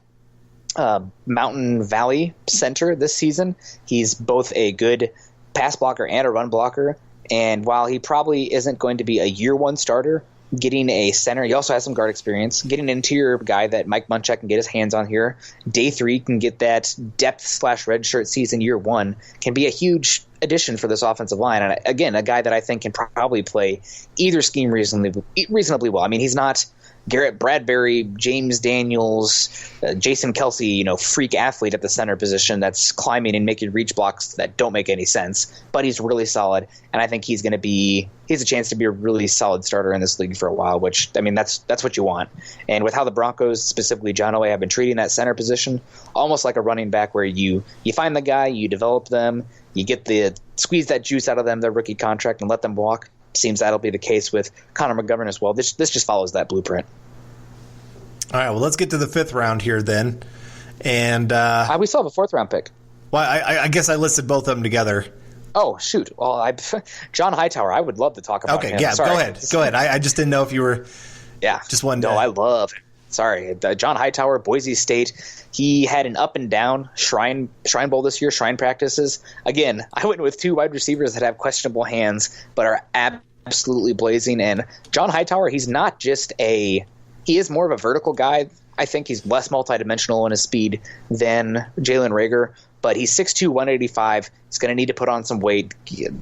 Mountain Valley center this season. He's both a good pass blocker and a run blocker. And while he probably isn't going to be a year 1 starter, getting a center, he also has some guard experience. Getting an interior guy that Mike Munchak can get his hands on here. Day 3 can get that depth/redshirt season year 1 can be a huge addition for this offensive line. And again, a guy that I think can probably play either scheme reasonably well. I mean, he's not Garrett Bradbury, James Daniels, Jason Kelsey, freak athlete at the center position that's climbing and making reach blocks that don't make any sense. But he's really solid, and I think he's a chance to be a really solid starter in this league for a while, which, I mean, that's what you want. And with how the Broncos, specifically John Elway, have been treating that center position, almost like a running back where you find the guy, you develop them, you get squeeze that juice out of them, their rookie contract, and let them walk. Seems that'll be the case with Connor McGovern as well. This just follows that blueprint. All right, well, let's get to the 5th round here then. And we still have a 4th round pick. Well, I guess I listed both of them together. Oh, shoot. Well, John Hightower, I would love to talk about him. Okay, yeah, Sorry. Go ahead. I just didn't know if you were just one. No, I love it. Sorry. John Hightower, Boise State. He had an up and down Shrine Bowl this year, Shrine practices. Again, I went with 2 wide receivers that have questionable hands but are absolutely blazing. And John Hightower, he's not just he is more of a vertical guy. I think he's less multidimensional in his speed than Jalen Reagor, but he's 6'2", 185. He's going to need to put on some weight.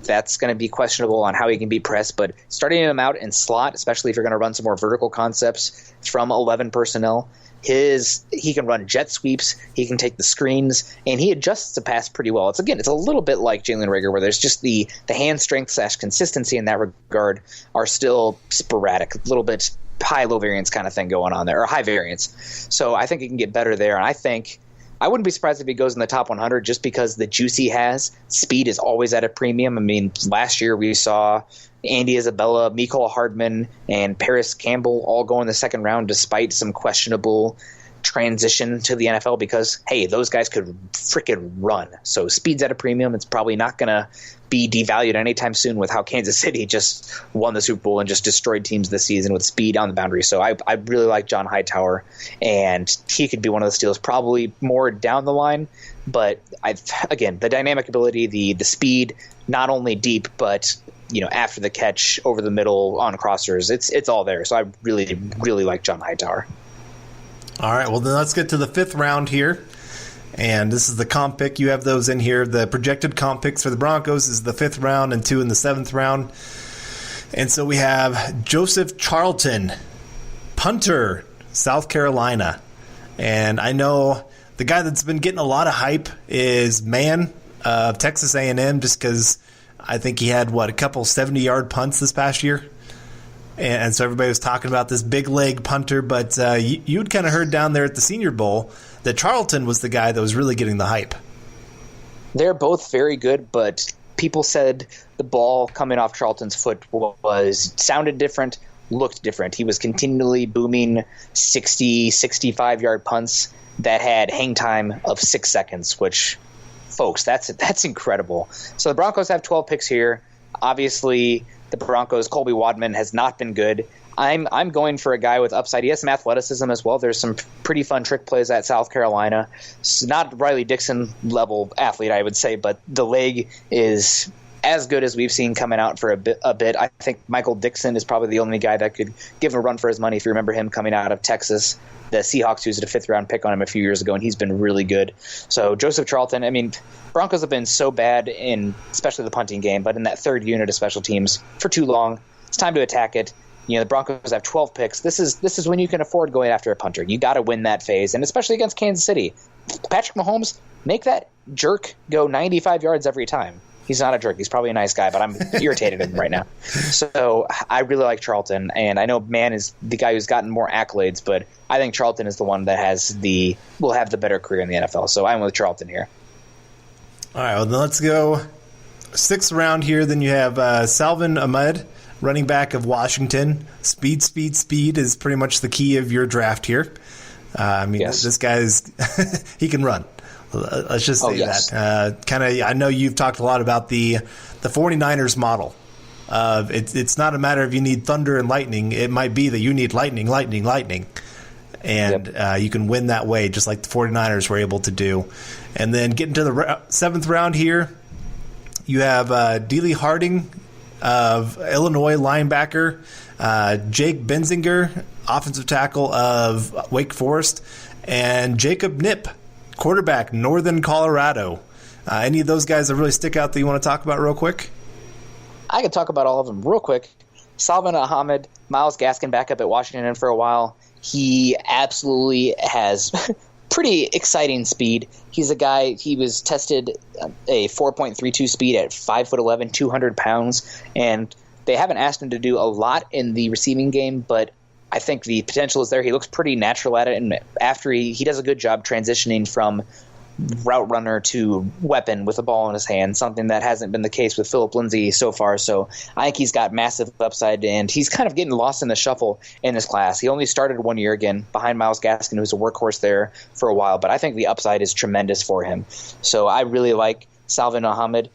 That's going to be questionable on how he can be pressed, but starting him out in slot, especially if you're going to run some more vertical concepts from 11 personnel, he can run jet sweeps, he can take the screens, and he adjusts the pass pretty well. It's a little bit like Jalen Reagor, where there's just the hand strength / consistency in that regard are still sporadic, a little bit high-low variance kind of thing going on there, or high variance. So I think he can get better there, and I wouldn't be surprised if he goes in the top 100 just because the juice he has. Speed is always at a premium. I mean, last year we saw Andy Isabella, Mecole Hardman, and Paris Campbell all go in the 2nd round despite some questionable transition to the NFL because, hey, those guys could freaking run. So speed's at a premium. It's probably not going to be devalued anytime soon with how Kansas City just won the Super Bowl and just destroyed teams this season with speed on the boundary. So I really like John Hightower, and he could be one of the steals probably more down the line. But again, the dynamic ability, the speed, not only deep, but after the catch, over the middle, on crossers, it's all there. So I really, really like John Hightower. All right, well, then let's get to the 5th round here. And this is the comp pick. You have those in here. The projected comp picks for the Broncos is the 5th round and 2 in the 7th round. And so we have Joseph Charlton, punter, South Carolina. And I know the guy that's been getting a lot of hype is Mann of Texas A&M, just because I think he had, a couple 70-yard punts this past year. And so everybody was talking about this big leg punter, but you'd kind of heard down there at the Senior Bowl that Charlton was the guy that was really getting the hype. They're both very good, but people said the ball coming off Charlton's foot sounded different, looked different. He was continually booming 60, 65-yard punts that had hang time of 6 seconds, which, folks, that's incredible. So the Broncos have 12 picks here. Obviously, the Broncos, Colby Wadman has not been good. I'm going for a guy with upside. He has some athleticism as well. There's some pretty fun trick plays at South Carolina. It's not Riley Dixon level athlete, I would say, but the leg is as good as we've seen coming out for a bit. I think Michael Dixon is probably the only guy that could give him a run for his money if you remember him coming out of Texas. The Seahawks used a 5th-round pick on him a few years ago, and he's been really good. So Joseph Charlton, Broncos have been so bad in especially the punting game, but in that 3rd unit of special teams for too long. It's time to attack it. The Broncos have 12 picks. This is when you can afford going after a punter. You got to win that phase, and especially against Kansas City. Patrick Mahomes, make that jerk go 95 yards every time. He's not a jerk. He's probably a nice guy, but I'm irritated at him right now. So I really like Charlton, and I know Mann is the guy who's gotten more accolades, but I think Charlton is the one that will have the better career in the NFL. So I'm with Charlton here. All right, well, then let's go 6th round here. Then you have Salvin Ahmed, running back of Washington. Speed, speed, speed is pretty much the key of your draft here. Yes. This guy he can run. Let's just say that. I know you've talked a lot about the 49ers model. It's not a matter of you need thunder and lightning. It might be that you need lightning. And you can win that way, just like the 49ers were able to do. And then getting to the 7th round here, you have Dealey Harding of Illinois linebacker, Jake Benzinger, offensive tackle of Wake Forest, and Jacob Knipp, quarterback, Northern Colorado. Any of those guys that really stick out that you want to talk about real quick? I could talk about all of them real quick. Salvin Ahmed, Myles Gaskin back up at Washington for a while. He absolutely has pretty exciting speed. He's a guy, he was tested a 4.32 speed at 5'11", 200 pounds, and they haven't asked him to do a lot in the receiving game, but I think the potential is there. He looks pretty natural at it, and after he does a good job transitioning from route runner to weapon with the ball in his hand, something that hasn't been the case with Philip Lindsay so far. So I think he's got massive upside, and he's kind of getting lost in the shuffle in this class. He only started 1 year again behind Myles Gaskin, who's a workhorse there for a while, but I think the upside is tremendous for him. So I really like Salvin Ahmed.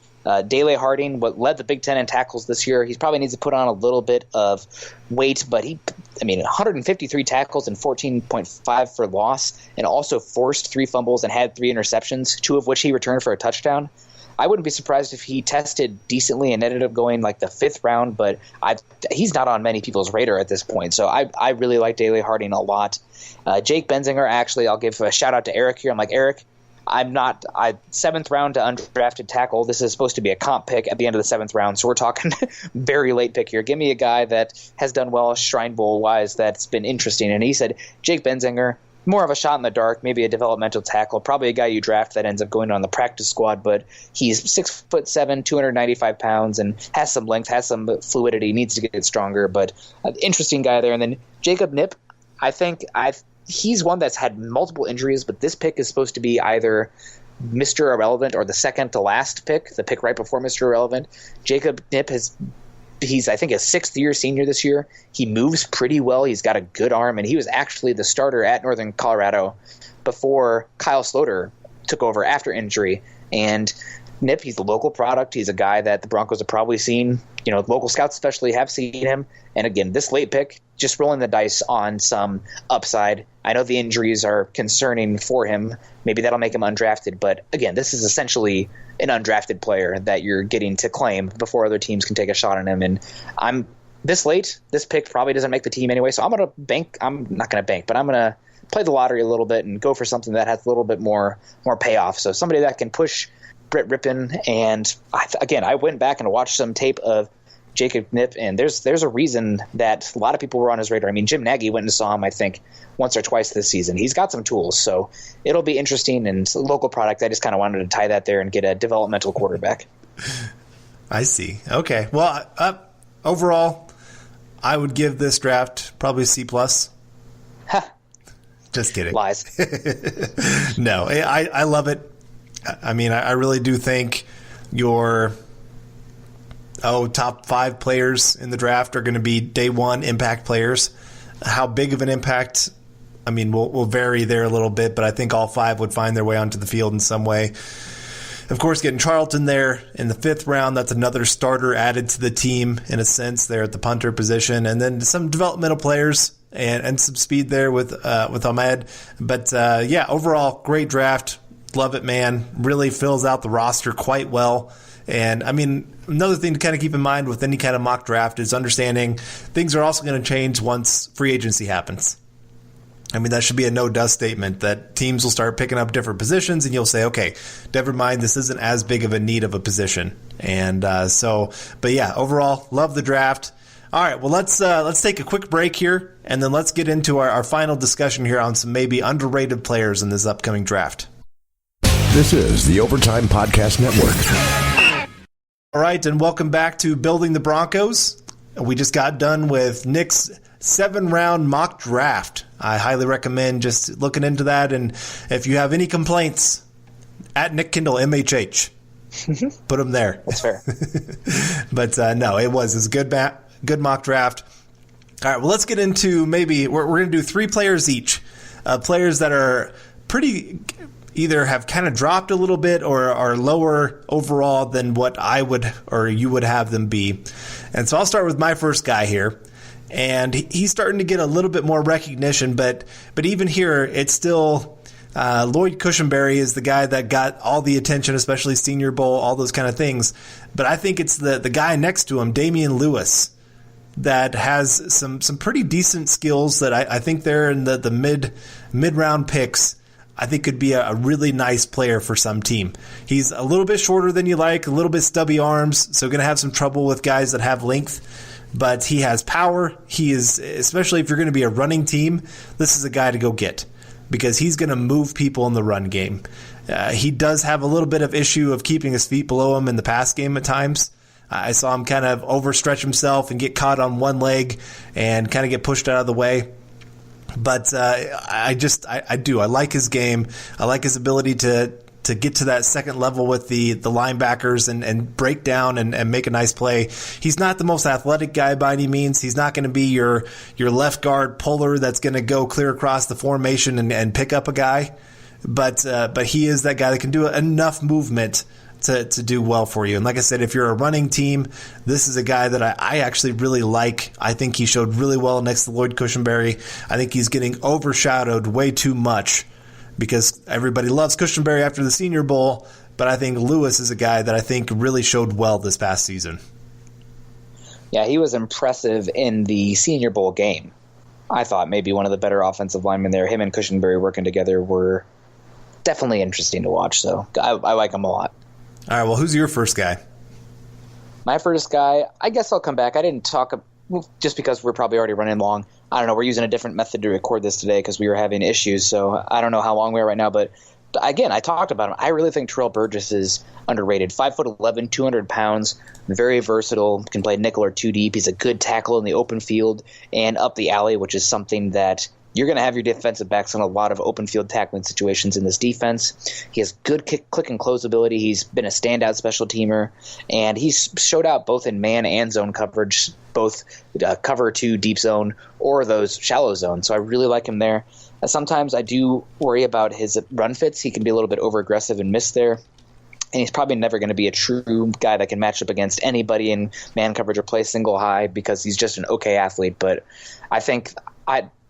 Dele Harding, what led the Big Ten in tackles this year, he probably needs to put on a little bit of weight, but 153 tackles and 14.5 for loss, and also forced 3 fumbles and had 3 interceptions, 2 of which he returned for a touchdown. I wouldn't be surprised if he tested decently and ended up going like the 5th round, but he's not on many people's radar at this point. So I really like Dele Harding a lot. Jake Benzinger, actually, I'll give a shout out to Eric here. I'm like, Eric, I'm not 7th round to undrafted tackle. This is supposed to be a comp pick at the end of the 7th round, so we're talking very late pick here. Give me a guy that has done well Shrine Bowl wise that's been interesting. And he said Jake Benzinger, more of a shot in the dark, maybe a developmental tackle, probably a guy you draft that ends up going on the practice squad, but he's 6'7", 295 pounds, and has some length, has some fluidity, needs to get stronger, but an interesting guy there. And then Jacob Knipp, I think he's one that's had multiple injuries, but this pick is supposed to be either Mr. Irrelevant or the second to last pick, the pick right before Mr. Irrelevant. Jacob Knipp he's I think a 6th year senior this year. He moves pretty well. He's got a good arm, and he was actually the starter at Northern Colorado before Kyle Sloter took over after injury. And Knipp, he's the local product. He's a guy that the Broncos have probably seen. Local scouts especially have seen him. And again, this late pick, just rolling the dice on some upside. I know the injuries are concerning for him. Maybe that'll make him undrafted. But again, this is essentially an undrafted player that you're getting to claim before other teams can take a shot on him. And this pick probably doesn't make the team anyway. So I'm going to bank. I'm not going to bank, but I'm going to play the lottery a little bit and go for something that has a little bit more payoff. So somebody that can push Britt Rippon. And I went back and watched some tape of Jacob Knipp, and there's a reason that a lot of people were on his radar. I mean, Jim Nagy went and saw him, I think, once or twice this season. He's got some tools, so it'll be interesting. And local product, I just kind of wanted to tie that there and get a developmental quarterback. I see. Okay. Well, overall, I would give this draft probably a C+. Just kidding. Lies. No, I love it. I mean, I really do think your top 5 players in the draft are going to be day one impact players. How big of an impact, I mean, we'll vary there a little bit, but I think all 5 would find their way onto the field in some way. Of course, getting Charlton there in the 5th round, that's another starter added to the team in a sense there at the punter position. And then some developmental players and some speed there with Ahmed. But, overall, great draft. Love it, man. Really fills out the roster quite well. And, I mean, another thing to kind of keep in mind with any kind of mock draft is understanding things are also going to change once free agency happens. I mean, that should be a no-dust statement that teams will start picking up different positions, and you'll say, okay, never mind, this isn't as big of a need of a position. And overall, love the draft. All right, well, let's take a quick break here, and then let's get into our final discussion here on some maybe underrated players in this upcoming draft. This is the Overtime Podcast Network. All right, and welcome back to Building the Broncos. We just got done with Nick's 7-round mock draft. I highly recommend just looking into that, and if you have any complaints, at Nick Kendell, MHH. Put him there. That's fair. But no, it was a good mock draft. All right, well, let's get into maybe we're going to do 3 players each. Players that are pretty either have kind of dropped a little bit or are lower overall than what I would or you would have them be. And so I'll start with my first guy here. And he's starting to get a little bit more recognition, but even here, it's still Lloyd Cushenberry is the guy that got all the attention, especially Senior Bowl, all those kind of things. But I think it's the guy next to him, Damian Lewis, that has some pretty decent skills that I think they're in the mid-round picks. I think could be a really nice player for some team. He's a little bit shorter than you like, a little bit stubby arms, so going to have some trouble with guys that have length. But he has power. He is, especially if you're going to be a running team, this is a guy to go get because he's going to move people in the run game. He does have a little bit of issue of keeping his feet below him in the pass game at times. I saw him kind of overstretch himself and get caught on one leg and kind of get pushed out of the way. But I do. I like his game. I like his ability to get to that second level with the linebackers and break down and make a nice play. He's not the most athletic guy by any means. He's not going to be your left guard puller that's going to go clear across the formation and pick up a guy. But he is that guy that can do enough movement to do well for you. And like I said, if you're a running team, this is a guy that I actually really like. I think he showed really well next to Lloyd Cushenberry. I think he's getting overshadowed way too much because everybody loves Cushenberry after the Senior Bowl, but I think Lewis is a guy that I think really showed well this past season. Yeah, he was impressive in the Senior Bowl game. I thought maybe one of the better offensive linemen there. Him and Cushenberry working together were definitely interesting to watch, so I like him a lot. All right, well, who's your first guy? My first guy, I guess I'll come back. I didn't talk just because we're probably already running long. I don't know. We're using a different method to record this today because we were having issues, so I don't know how long we are right now. But again, I talked about him. I really think Terrell Burgess is underrated. 5'11", 200 pounds, very versatile, can play nickel or two deep. He's a good tackle in the open field and up the alley, which is something that you're going to have your defensive backs on a lot of open field tackling situations in this defense. He has good click and close ability. He's been a standout special teamer, and he's showed out both in man and zone coverage, both cover two deep zone or those shallow zones. So I really like him there. Sometimes I do worry about his run fits. He can be a little bit over aggressive and miss there. And he's probably never going to be a true guy that can match up against anybody in man coverage or play single high because he's just an okay athlete. But I think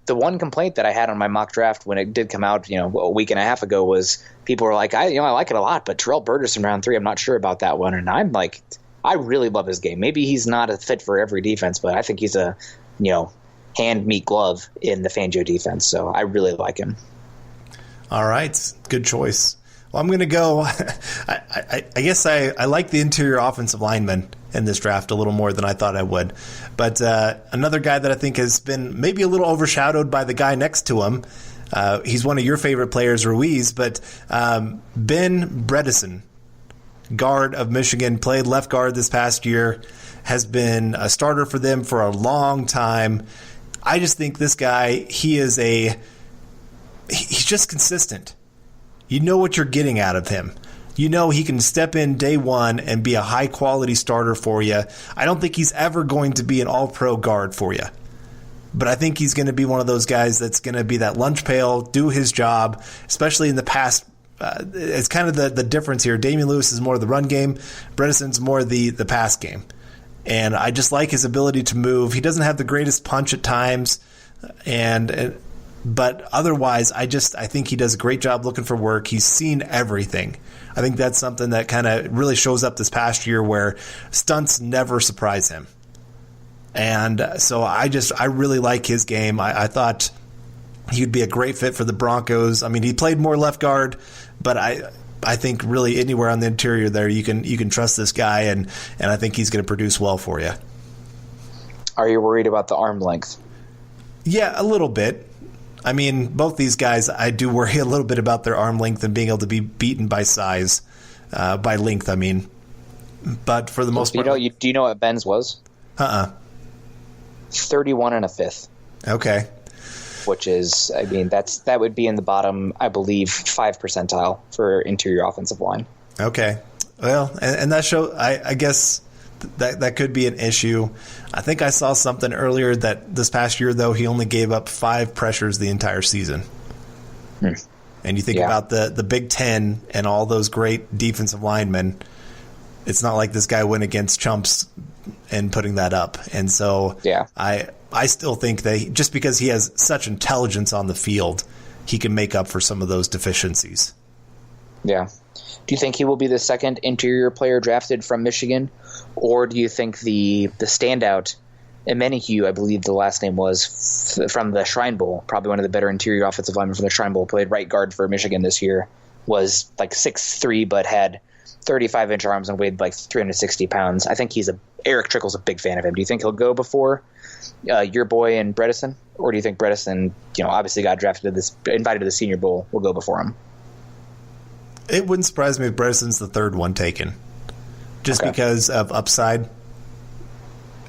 the one complaint that I had on my mock draft when it did come out, a week and a half ago was people were like, I like it a lot, but Terrell Burgess in round 3, I'm not sure about that one. And I'm like, I really love his game. Maybe he's not a fit for every defense, but I think he's a, hand meat glove in the Fangio defense. So I really like him. All right. Good choice. Well, I'm going to go. I guess I like the interior offensive lineman in this draft a little more than I thought I would. But another guy that I think has been maybe a little overshadowed by the guy next to him. He's one of your favorite players, Ruiz, but Ben Bredesen, guard of Michigan, played left guard this past year, has been a starter for them for a long time. I just think this guy, he's just consistent. You know what you're getting out of him. You know he can step in day one and be a high-quality starter for you. I don't think he's ever going to be an all-pro guard for you. But I think he's going to be one of those guys that's going to be that lunch pail, do his job, especially in the past. It's kind of the difference here. Damian Lewis is more the run game. Bredesen's more the pass game. And I just like his ability to move. He doesn't have the greatest punch at times, but otherwise, I think he does a great job looking for work. He's seen everything. I think that's something that kind of really shows up this past year where stunts never surprise him. And so I really like his game. I thought he'd be a great fit for the Broncos. I mean, he played more left guard, but I think really anywhere on the interior there, you can trust this guy, and I think he's going to produce well for you. Are you worried about the arm length? Yeah, a little bit. I mean, both these guys, I do worry a little bit about their arm length and being able to be beaten by size, by length, I mean. But for the most part... Do you know what Ben's was? 31 and a fifth. Okay. Which is, I mean, that would be in the bottom, I believe, 5 percentile for interior offensive line. Okay. Well, and that show, I guess that could be an issue. I think I saw something earlier that this past year, though, he only gave up 5 pressures the entire season. And you think about the Big Ten and all those great defensive linemen, it's not like this guy went against chumps and putting that up. And so I still think that just because he has such intelligence on the field, he can make up for some of those deficiencies. Yeah. Do you think he will be the second interior player drafted from Michigan? Or do you think the standout, Emenike, I believe the last name was, from the Shrine Bowl, probably one of the better interior offensive linemen from the Shrine Bowl, played right guard for Michigan this year, was like 6'3", but had 35-inch arms and weighed like 360 pounds. I think Eric Trickle's a big fan of him. Do you think he'll go before your boy and Bredesen? Or do you think Bredesen, obviously got invited to the Senior Bowl, will go before him? It wouldn't surprise me if Bredesen's the third one taken, just because of upside.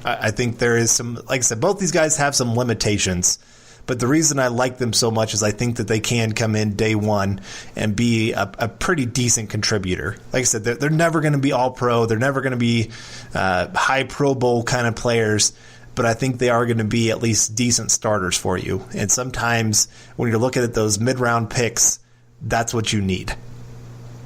I think there is some, like I said, both these guys have some limitations, but the reason I like them so much is I think that they can come in day one and be a pretty decent contributor. Like I said, they're never going to be all pro. They're never going to be high Pro Bowl kind of players, but I think they are going to be at least decent starters for you. And sometimes when you're looking at those mid-round picks, that's what you need,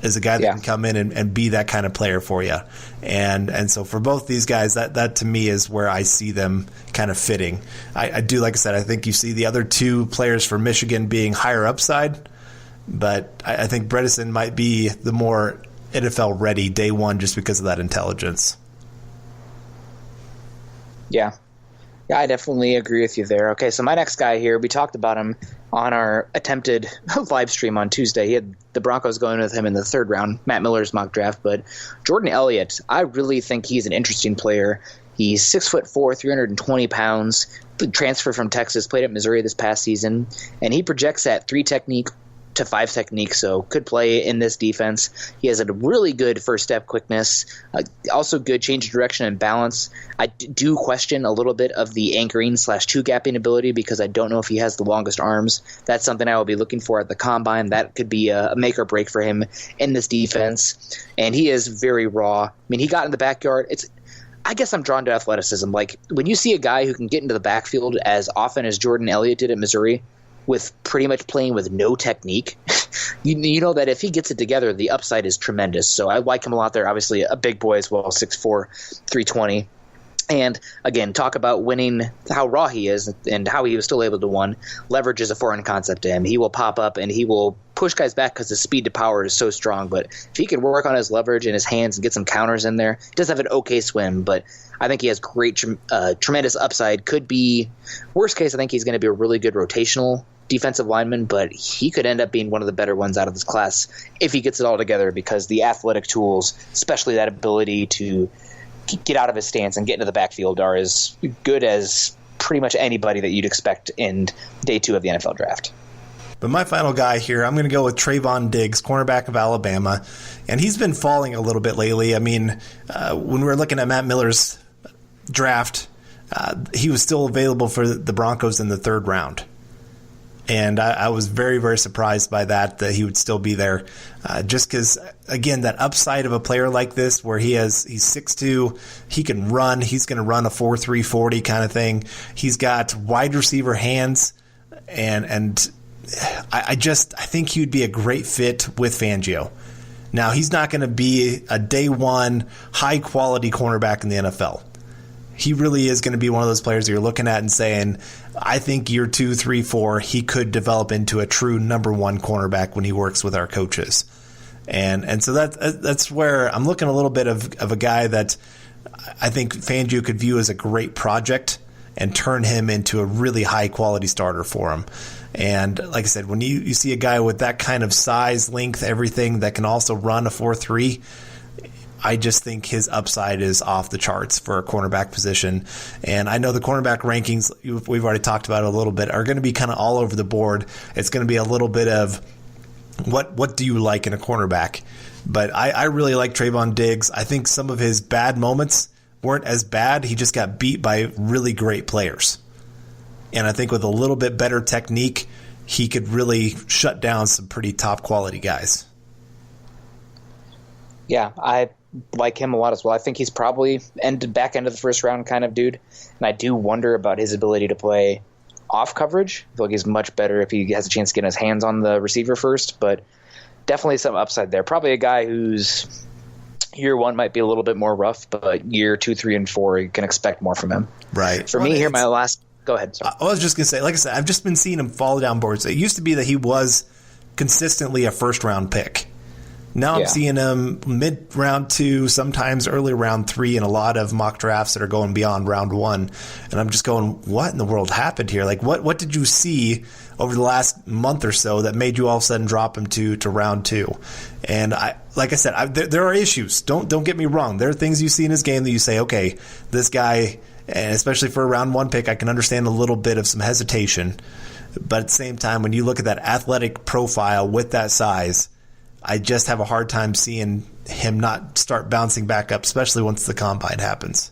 is a guy that can come in and be that kind of player for you. And so for both these guys, that to me is where I see them kind of fitting. I do, like I said, I think you see the other 2 players for Michigan being higher upside, but I think Bredesen might be the more NFL ready day one just because of that intelligence. Yeah. Yeah, I definitely agree with you there. Okay, so my next guy here, we talked about him on our attempted live stream on Tuesday. He had the Broncos going with him in the 3rd round, Matt Miller's mock draft. But Jordan Elliott, I really think he's an interesting player. He's 6'4", 320 pounds, transferred from Texas, played at Missouri this past season, and he projects at 3 technique to 5 technique, so could play in this defense. He has a really good first step quickness, also good change of direction and balance. I do question a little bit of the anchoring / 2-gapping ability because I don't know if he has the longest arms. That's something I will be looking for at the combine. That could be a make or break for him in this defense. And he is very raw. I mean, he got in the backyard. I guess I'm drawn to athleticism. Like, when you see a guy who can get into the backfield as often as Jordan Elliott did at Missouri, with pretty much playing with no technique, you know that if he gets it together, the upside is tremendous. So I like him a lot there. Obviously, a big boy as well, 6'4", 320. And again, talk about winning, how raw he is and how he was still able to win. Leverage is a foreign concept to him. He will pop up and he will push guys back because his speed to power is so strong. But if he can work on his leverage and his hands and get some counters in there, he does have an okay swim, but I think he has great, tremendous upside. Could be, worst case, I think he's going to be a really good rotational defensive lineman, but he could end up being one of the better ones out of this class if he gets it all together, because the athletic tools, especially that ability to get out of his stance and get into the backfield, are as good as pretty much anybody that you'd expect in day 2 of the NFL draft. But my final guy here, I'm going to go with Trayvon Diggs, cornerback of Alabama, and he's been falling a little bit lately. I mean, when we were looking at Matt Miller's draft, he was still available for the Broncos in the 3rd round. And I was very, very surprised by that he would still be there. Just because, again, that upside of a player like this where he's 6'2", he can run. He's going to run a 4.3 40 kind of thing. He's got wide receiver hands. And I think he would be a great fit with Fangio. Now, he's not going to be a day one high-quality cornerback in the NFL. He really is going to be one of those players that you're looking at and saying, I think year 2, 3, 4, he could develop into a true number 1 cornerback when he works with our coaches. And so that's where I'm looking a little bit of a guy that I think Fangio could view as a great project and turn him into a really high-quality starter for him. And like I said, when you see a guy with that kind of size, length, everything, that can also run a 4.3, I just think his upside is off the charts for a cornerback position. And I know the cornerback rankings, we've already talked about it a little bit, are going to be kind of all over the board. It's going to be a little bit of what do you like in a cornerback? But I really like Trayvon Diggs. I think some of his bad moments weren't as bad. He just got beat by really great players. And I think with a little bit better technique, he could really shut down some pretty top quality guys. Yeah, I like him a lot as well. I think he's probably back end of the first round kind of dude. And I do wonder about his ability to play off coverage. I feel like he's much better if he has a chance to get his hands on the receiver first, but definitely some upside there. Probably a guy whose year one might be a little bit more rough, but year 2, 3, and 4, you can expect more from him. Right. For me here, my last – go ahead. Sorry. I was just going to say, like I said, I've just been seeing him fall down boards. It used to be that he was consistently a first-round pick. Now I'm seeing him mid-round 2, sometimes early round 3 in a lot of mock drafts that are going beyond round 1. And I'm just going, what in the world happened here? Like, what did you see over the last month or so that made you all of a sudden drop him to round 2? And like I said, there are issues. Don't get me wrong. There are things you see in his game that you say, okay, this guy, and especially for a round 1 pick, I can understand a little bit of some hesitation. But at the same time, when you look at that athletic profile with that size, I just have a hard time seeing him not start bouncing back up, especially once the combine happens.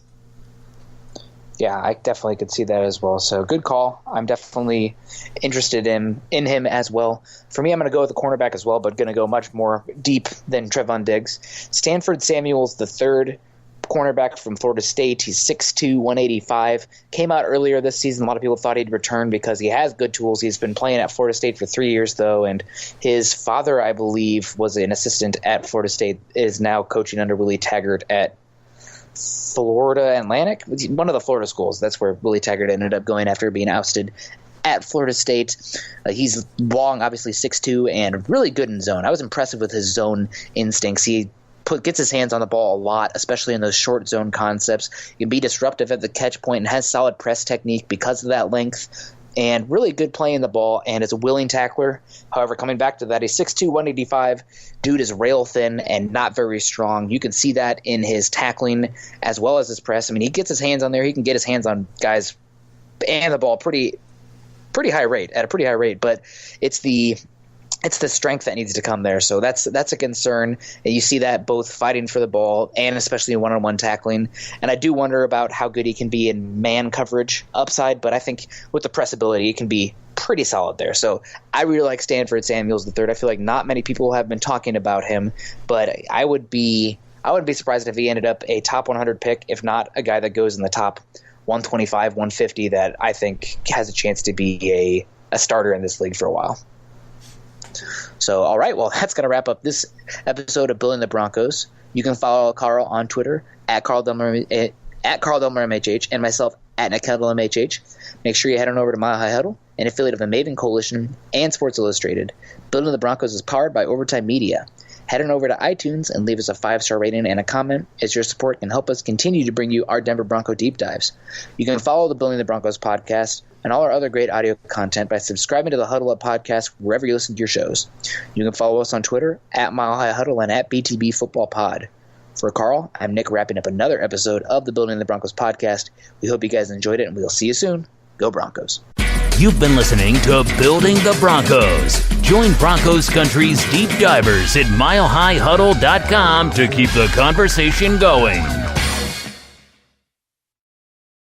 Yeah, I definitely could see that as well. So good call. I'm definitely interested in him as well. For me, I'm going to go with the cornerback as well, but going to go much more deep than Trevon Diggs. Stanford Samuel's the third cornerback from Florida State. He's 6'2", 185. Came out earlier this season. A lot of people thought he'd return because he has good tools. He's been playing at Florida State for 3 years, though, and his father, I believe, was an assistant at Florida State, is now coaching under Willie Taggart at Florida Atlantic, one of the Florida schools. That's where Willie Taggart ended up going after being ousted at Florida State. He's long, obviously 6'2", and really good in zone. I was impressive with his zone instincts. He gets his hands on the ball a lot, especially in those short zone concepts. He can be disruptive at the catch point and has solid press technique because of that length, and really good playing the ball, and is a willing tackler. However, coming back to that, he's 6'2", 185. Dude is rail thin and not very strong. You can see that in his tackling as well as his press. I mean, he gets his hands on there. He can get his hands on guys and the ball at a pretty high rate, but it's the strength that needs to come there. So that's a concern. And you see that both fighting for the ball and especially in one-on-one tackling. And I do wonder about how good he can be in man coverage upside, but I think with the press ability, he can be pretty solid there. So I really like Stanford Samuels the third. I feel like not many people have been talking about him, but I wouldn't be surprised if he ended up a top 100 pick, if not a guy that goes in the top 125, 150 that I think has a chance to be a starter in this league for a while. So, all right, well, that's going to wrap up this episode of Building the Broncos. You can follow Carl on Twitter at Carl Dumler MHH, and myself at Kendell MHH. Make sure you head on over to Mile High Huddle, an affiliate of the Maven Coalition and Sports Illustrated. Building the Broncos is powered by Overtime Media. Head on over to iTunes and leave us a 5-star rating and a comment, as your support can help us continue to bring you our Denver Bronco deep dives. You can follow the Building the Broncos podcast and all our other great audio content by subscribing to the Huddle Up podcast wherever you listen to your shows. You can follow us on Twitter at Mile High Huddle and at BTB Football Pod. For Carl, I'm Nick, wrapping up another episode of the Building the Broncos podcast. We hope you guys enjoyed it, and we'll see you soon. Go Broncos. You've been listening to Building the Broncos. Join Broncos Country's deep divers at milehighhuddle.com to keep the conversation going.